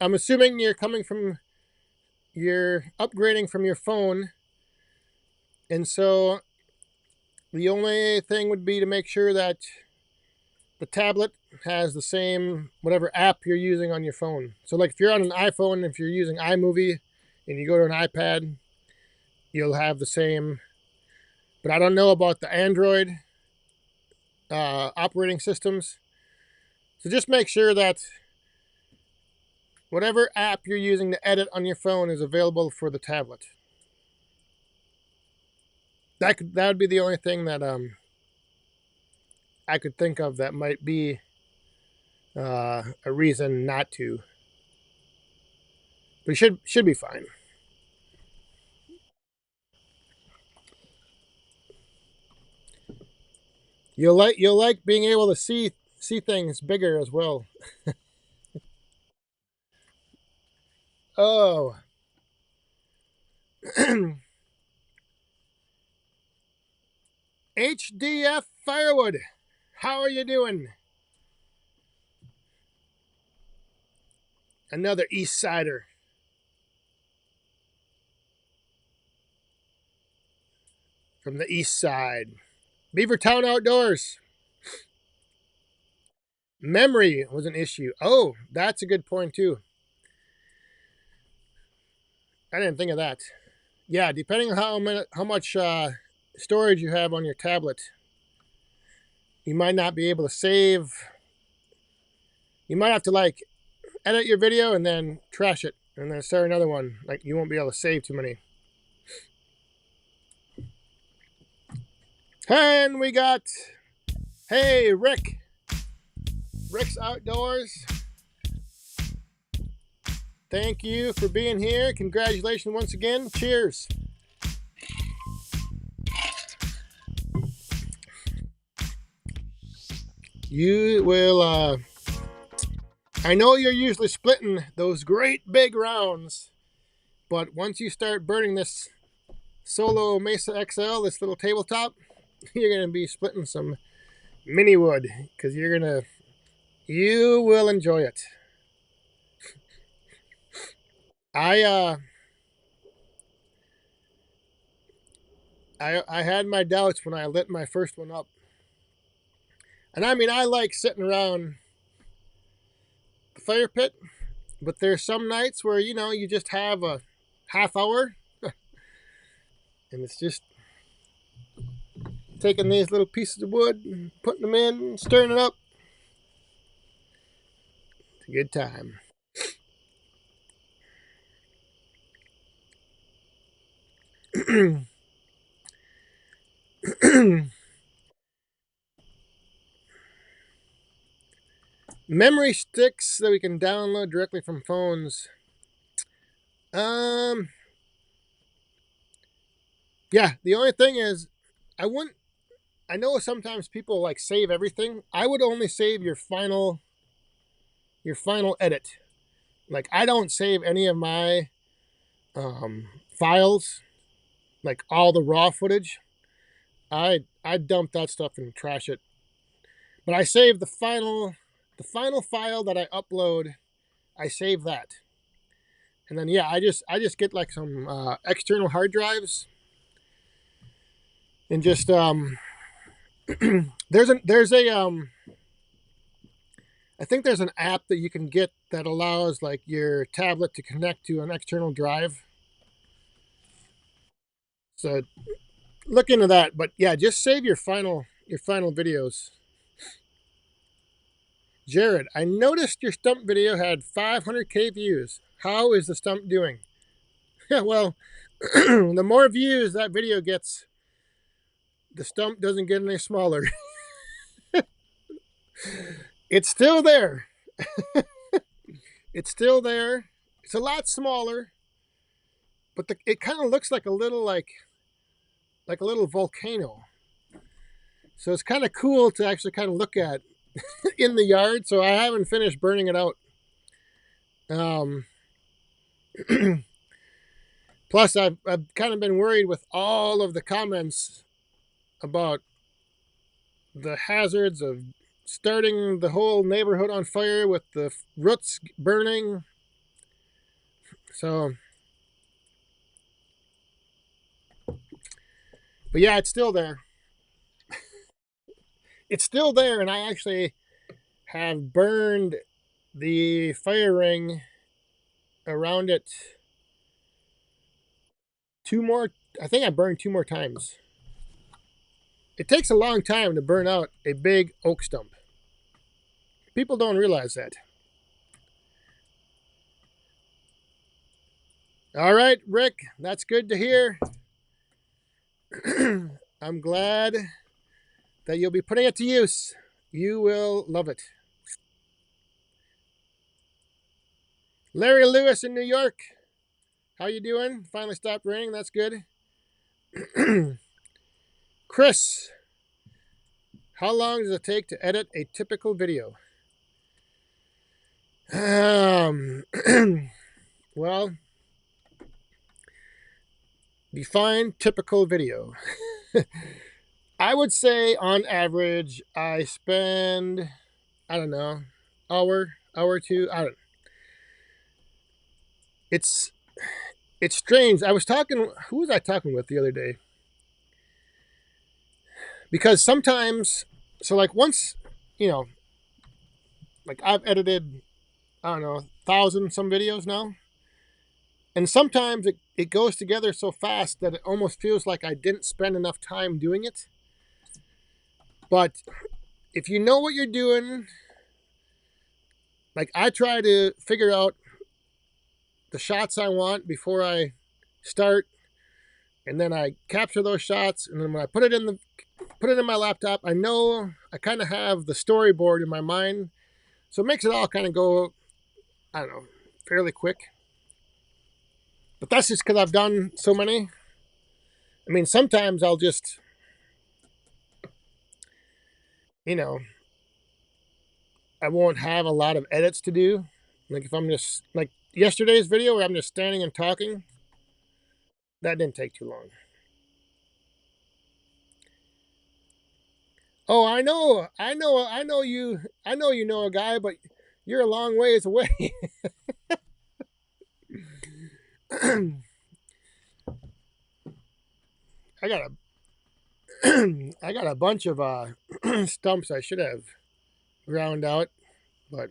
assuming you're upgrading from your phone, and so the only thing would be to make sure that the tablet has the same whatever app you're using on your phone. So like if you're on an iPhone, if you're using iMovie and you go to an iPad, you'll have the same. But I don't know about the Android operating systems. So just make sure that whatever app you're using to edit on your phone is available for the tablet. That would be the only thing that I could think of that might be a reason not to. But it should be fine. You'll like being able to see things bigger as well. Oh. HDF Firewood, how are you doing? Another East Sider. From the East Side. Beavertown Outdoors. Memory was an issue. Oh, that's a good point too. I didn't think of that. Yeah, depending on how much storage you have on your tablet, you might not be able to save. You might have to like edit your video and then trash it and then start another one. Like you won't be able to save too many. And we got, hey, Rick. Rick's Outdoors. Thank you for being here. Congratulations once again. Cheers. You will, I know you're usually splitting those great big rounds, but once you start burning this Solo Mesa XL, this little tabletop, you're going to be splitting some mini wood because you will enjoy it. I had my doubts when I lit my first one up. And I mean, I like sitting around the fire pit, but there's some nights where, you just have a half hour and it's just taking these little pieces of wood and putting them in, stirring it up. It's a good time. Memory sticks that we can download directly from phones. Yeah, the only thing is I know sometimes people like save everything. I would only save your final edit. Like I don't save any of my files, like all the raw footage. I dump that stuff and trash it. But I save the final file that I upload. I save that, and then yeah, I just get like some external hard drives, and just there's a I think there's an app that you can get that allows like your tablet to connect to an external drive. So look into that. But yeah, just save your final videos. Jared, I noticed your stump video had 500K views. How is the stump doing? Yeah, well, the more views that video gets, the stump doesn't get any smaller. It's still there. It's still there. It's a lot smaller, but it kind of looks like a little like a little volcano. So it's kind of cool to actually kind of look at in the yard. So I haven't finished burning it out. Plus, I've kind of been worried with all of the comments about the hazards of starting the whole neighborhood on fire with the roots burning. So, but yeah, it's still there. It's still there, and I actually have burned the fire ring around it I think I burned 2 more times. It takes a long time to burn out a big oak stump. People don't realize that. All right, Rick, that's good to hear. I'm glad that you'll be putting it to use. You will love it. Larry Lewis in New York. How you doing? Finally stopped raining. That's good. Chris, how long does it take to edit a typical video? Well, define typical video. I would say on average, I spend, I don't know, hour or two. I don't. It's strange. I was talking. Who was I talking with the other day? Because sometimes, so like once, like I've edited, I don't know, 1,000 some videos now. And sometimes it goes together so fast that it almost feels like I didn't spend enough time doing it. But if you know what you're doing, like I try to figure out the shots I want before I start, and then I capture those shots, and then when I put it in my laptop, I know I kind of have the storyboard in my mind, so it makes it all kind of go, I don't know, fairly quick. But that's just because I've done so many. I mean, sometimes I'll just, I won't have a lot of edits to do. Like if I'm just, like yesterday's video where I'm just standing and talking, that didn't take too long. Oh, I know you know a guy, but you're a long ways away. I got a bunch of stumps I should have ground out, but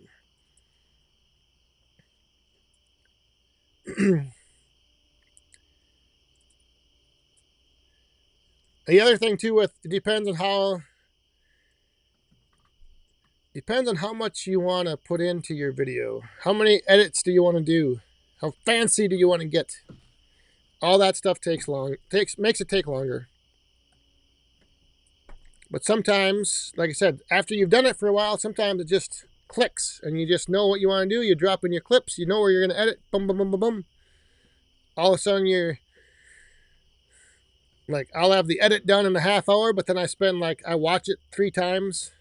the other thing too, it depends on how much you want to put into your video. How many edits do you want to do? How fancy do you want to get? All that stuff makes it take longer. But sometimes, like I said, after you've done it for a while, sometimes it just clicks and you just know what you want to do. You drop in your clips, you know where you're going to edit, boom, boom, boom, boom, boom. All of a sudden you're like, I'll have the edit done in a half hour, but then I watch it 3 times.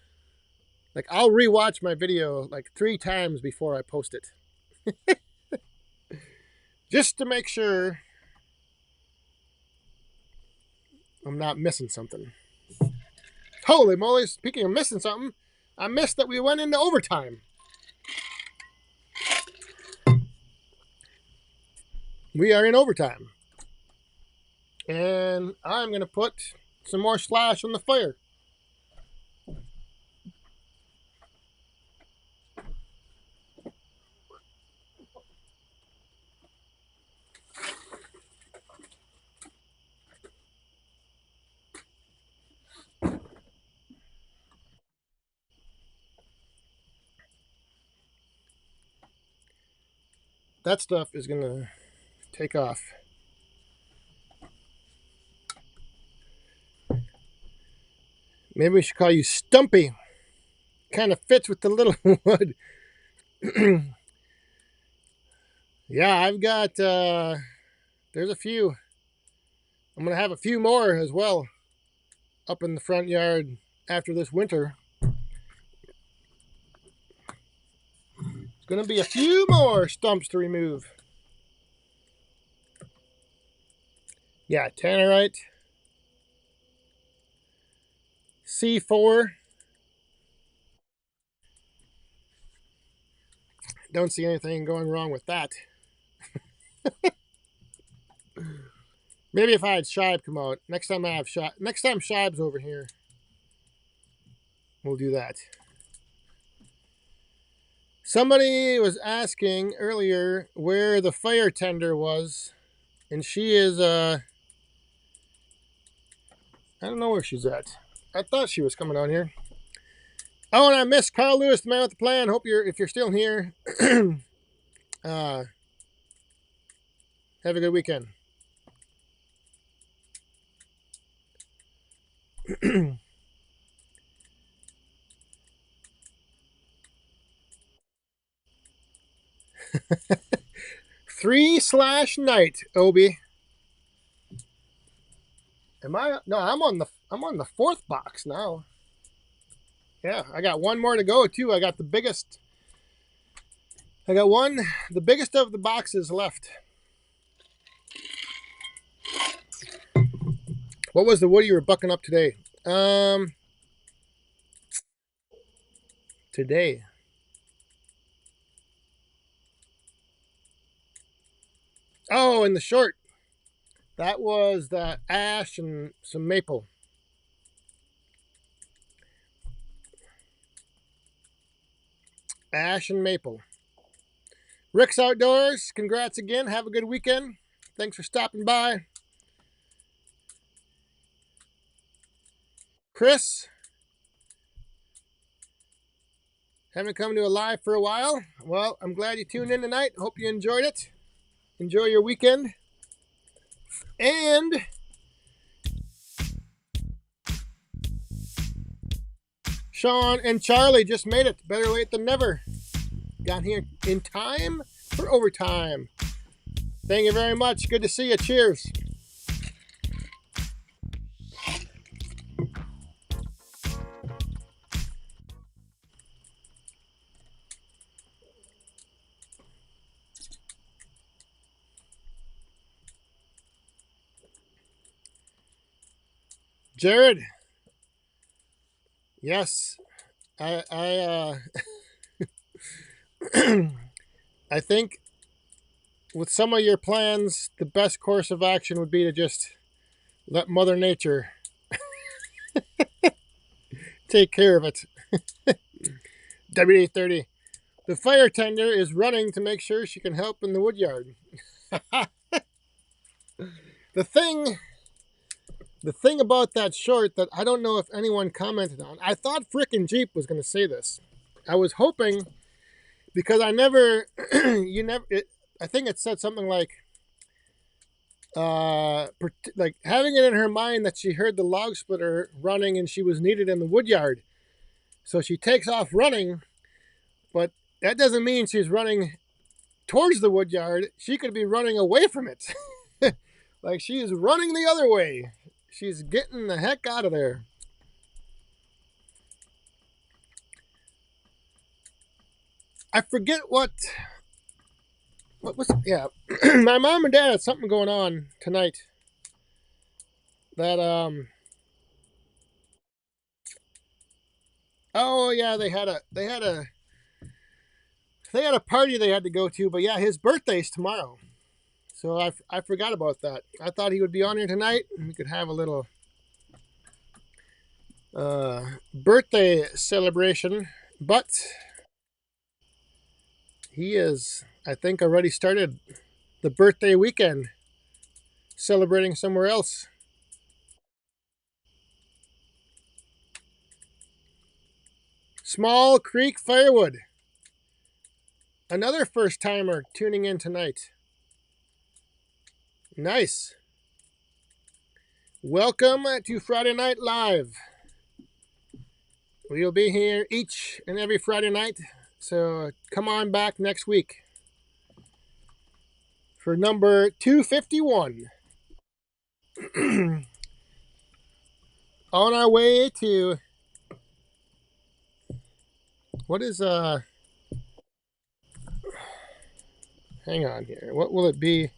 Like I'll rewatch my video like 3 times before I post it. just to make sure I'm not missing something. Holy moly, speaking of missing something, I missed that we went into overtime. We are in overtime. And I'm going to put some more slash on the fire. That stuff is going to take off. Maybe we should call you Stumpy. Kind of fits with the little wood. Yeah, I've got, there's a few. I'm going to have a few more as well up in the front yard after this winter. It's going to be a few more stumps to remove. Yeah, tannerite. C4. Don't see anything going wrong with that. Maybe if I had Shibe come out. Next time Shibe's over here, we'll do that. Somebody was asking earlier where the fire tender was, and she is I don't know where she's at. I thought she was coming on here. Oh, and I missed Carl Lewis, the man with the plan. Hope if you're still here. Have a good weekend. /night, Obi. Am I? No, I'm on the fourth box now. Yeah, I got one more to go too. I got the biggest. I got the biggest of the boxes left. What was the wood you were bucking up today? Today. Oh, in the short. That was the ash and some maple. Ash and maple. Rick's Outdoors, congrats again. Have a good weekend. Thanks for stopping by. Chris, haven't come to a live for a while. Well, I'm glad you tuned in tonight. Hope you enjoyed it. Enjoy your weekend. And Sean and Charlie just made it. Better late than never. Got here in time for overtime. Thank you very much. Good to see you. Cheers. Jared. Yes. I I think with some of your plans, the best course of action would be to just let Mother Nature take care of it. WD-30. The fire tender is running to make sure she can help in the woodyard. The thing about that short that I don't know if anyone commented on, I thought frickin' Jeep was going to say this. I was hoping, because I think it said something like having it in her mind that she heard the log splitter running and she was needed in the woodyard. So she takes off running, but that doesn't mean she's running towards the woodyard. She could be running away from it. Like she is running the other way. She's getting the heck out of there. I forget what what was, yeah. My mom and dad had something going on tonight that, oh yeah, they had a party they had to go to, but yeah, his birthday's tomorrow. So I forgot about that. I thought he would be on here tonight and we could have a little birthday celebration, but he is, I think, already started the birthday weekend celebrating somewhere else. Small Creek Firewood. Another first timer tuning in tonight. Nice. Welcome to Friday Night Live. We'll be here each and every Friday night, so come on back next week for number 251. On our way to, what is, hang on here, what will it be?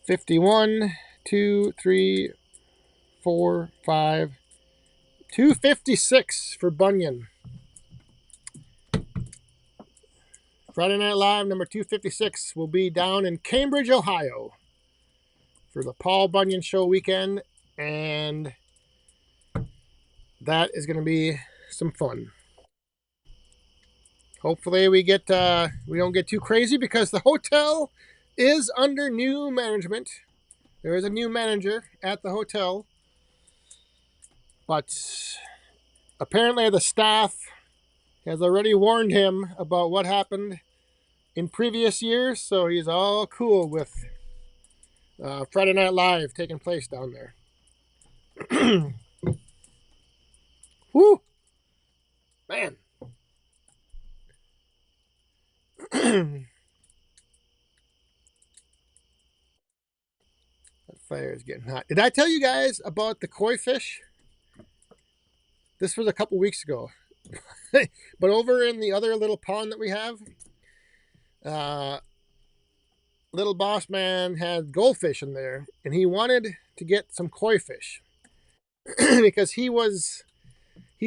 51, 2, 3, 4, 5, 256 for Bunyan. Friday Night Live number 256 will be down in Cambridge, Ohio for the Paul Bunyan Show weekend, and that is going to be some fun. Hopefully we don't get too crazy because the hotel is under new management. There is a new manager at the hotel, but apparently the staff has already warned him about what happened in previous years, so he's all cool with Friday Night Live taking place down there. Whoo! Man. That fire is getting hot. Did I tell you guys about the koi fish? This was a couple weeks ago. But over in the other little pond that we have, little boss man had goldfish in there, and he wanted to get some koi fish because he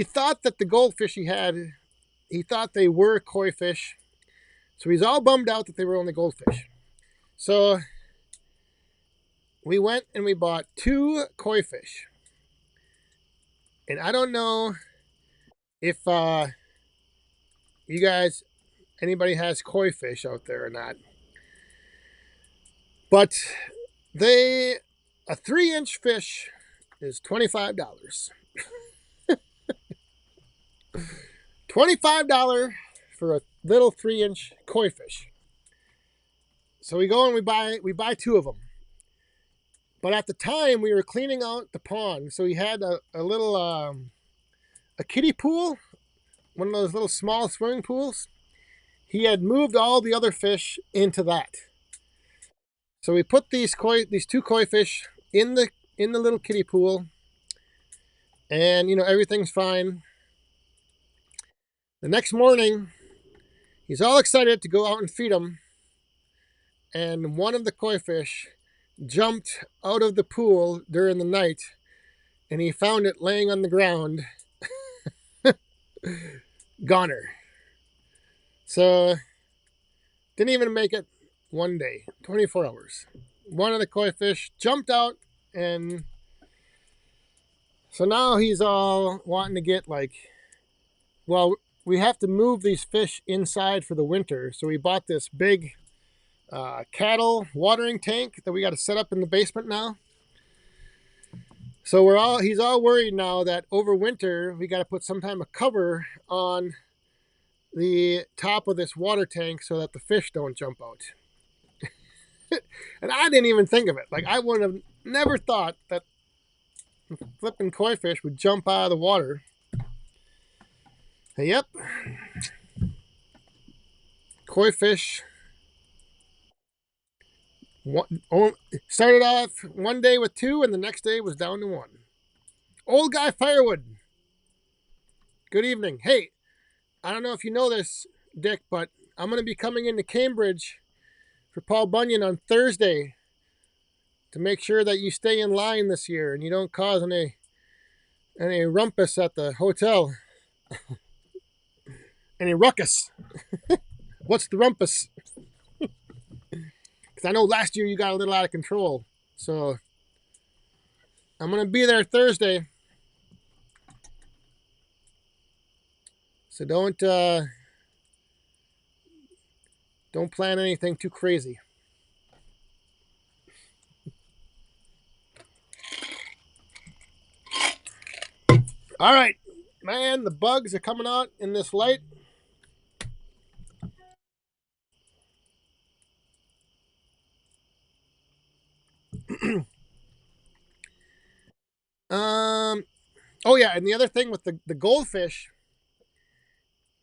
thought that the goldfish he thought they were koi fish, so he's all bummed out that they were only goldfish. So we went and we bought 2 koi fish, and I don't know if you guys, anybody has koi fish out there or not, but a 3-inch fish is $25. $25 for a little 3-inch koi fish. So we go and we buy 2 of them. But at the time we were cleaning out the pond, so we had a little a kiddie pool, one of those little small swimming pools. He had moved all the other fish into that. So we put these 2 koi fish in the little kiddie pool, and everything's fine. The next morning, he's all excited to go out and feed them, and one of the koi fish jumped out of the pool during the night, and he found it laying on the ground, goner. So, didn't even make it one day, 24 hours. One of the koi fish jumped out, and so now he's all wanting to get we have to move these fish inside for the winter, so we bought this big cattle watering tank that we got to set up in the basement now. So he's all worried now that over winter we got to put some type of cover on the top of this water tank so that the fish don't jump out. And I didn't even think of it. I would have never thought that flipping koi fish would jump out of the water. Yep. Koi fish started off one day with 2, and the next day was down to 1. Old guy Firewood. Good evening. Hey, I don't know if you know this, Dick, but I'm going to be coming into Cambridge for Paul Bunyan on Thursday to make sure that you stay in line this year and you don't cause any rumpus at the hotel. Any ruckus. What's the rumpus? Because I know last year you got a little out of control. So I'm going to be there Thursday. So don't plan anything too crazy. All right, man, the bugs are coming out in this light. Oh yeah, and the other thing with the goldfish,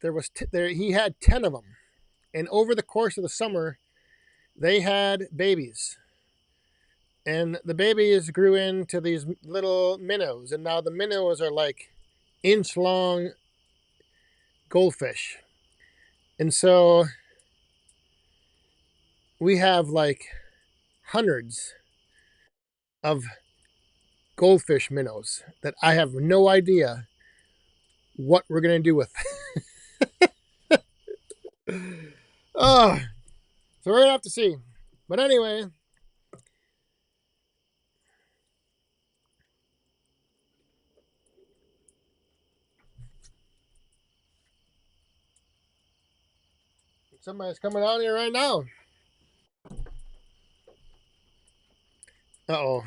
he had 10 of them, and over the course of the summer, they had babies, and the babies grew into these little minnows, and now the minnows are like inch-long goldfish, and so we have like hundreds of goldfish minnows that I have no idea what we're gonna do with. Oh, so we're gonna have to see. But anyway, somebody's coming out here right now. Uh-oh.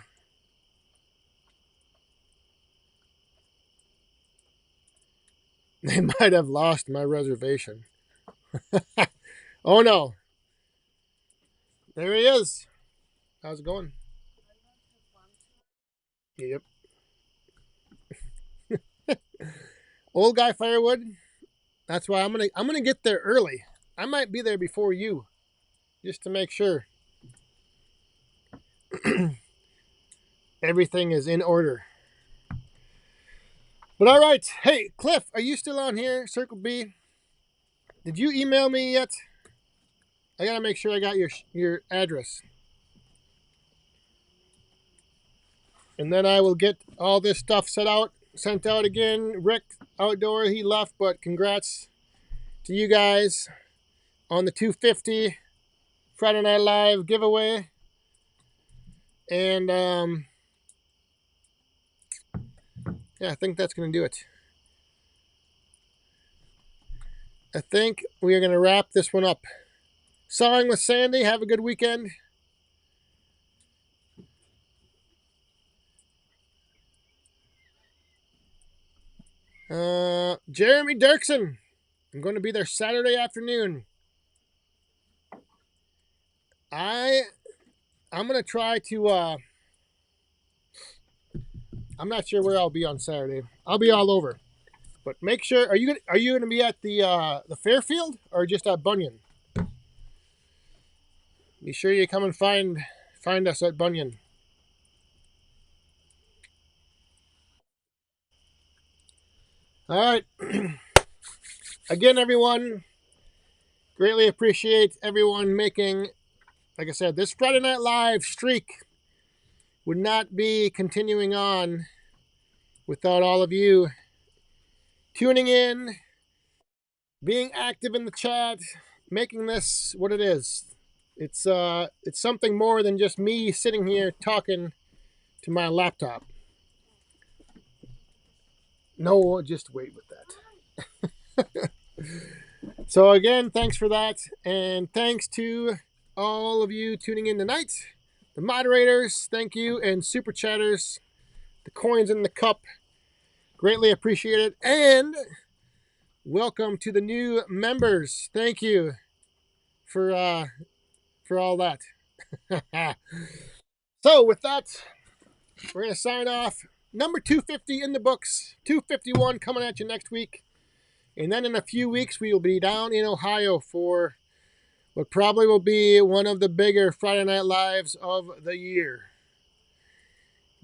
They might have lost my reservation. Oh no. There he is. How's it going? Yep. Old guy Firewood. That's why I'm gonna get there early. I might be there before you, just to make sure everything is in order. But all right, hey Cliff, are you still on here? Circle B. Did you email me yet? I gotta make sure I got your address, and then I will get all this stuff sent out again. Rick Outdoor, he left, but congrats to you guys on the 250 Friday Night Live giveaway. And yeah, I think that's going to do it. I think we are going to wrap this one up. Sawing with Sandy, have a good weekend. Jeremy Dirksen, I'm going to be there Saturday afternoon. I'm going to try to, I'm not sure where I'll be on Saturday. I'll be all over. But make sure, are you going to be at the Fairfield or just at Bunyan? Be sure you come and find us at Bunyan. All right. Again, everyone, greatly appreciate everyone making, like I said, this Friday Night Live streak would not be continuing on without all of you tuning in, being active in the chat, making this what it is. It's something more than just me sitting here talking to my laptop. No, just wait with that. So again, thanks for that, and thanks to all of you tuning in tonight. The moderators, thank you, and super chatters, the coins in the cup, greatly appreciate it, and welcome to the new members. Thank you for all that. So with that, we're gonna sign off. Number 250 in the books, 251 coming at you next week. And then in a few weeks, we will be down in Ohio for what probably will be one of the bigger Friday Night Lives of the year.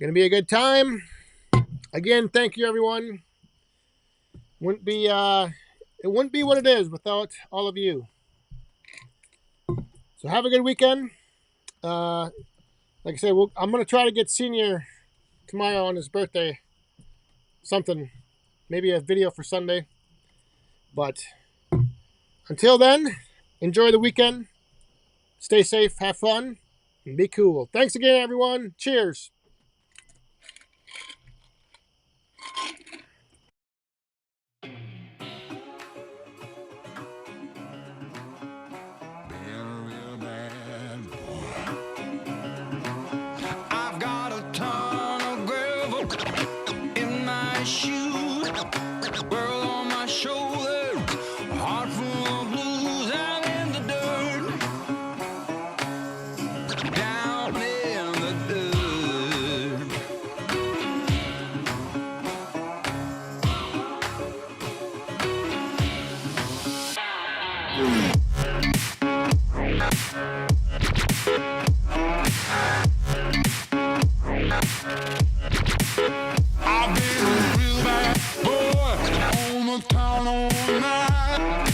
Going to be a good time. Again, thank you, everyone. It wouldn't be what it is without all of you. So have a good weekend. Like I said, I'm going to try to get Senior tomorrow on his birthday. Something. Maybe a video for Sunday. But until then, enjoy the weekend. Stay safe, have fun, and be cool. Thanks again, everyone. Cheers. Being a real bad boy. I've got a ton of gravel in my shoes, world on my shoulders, a heart full of blues. I'm in the dirt, down in the dirt. I've been a real bad boy on the town all night.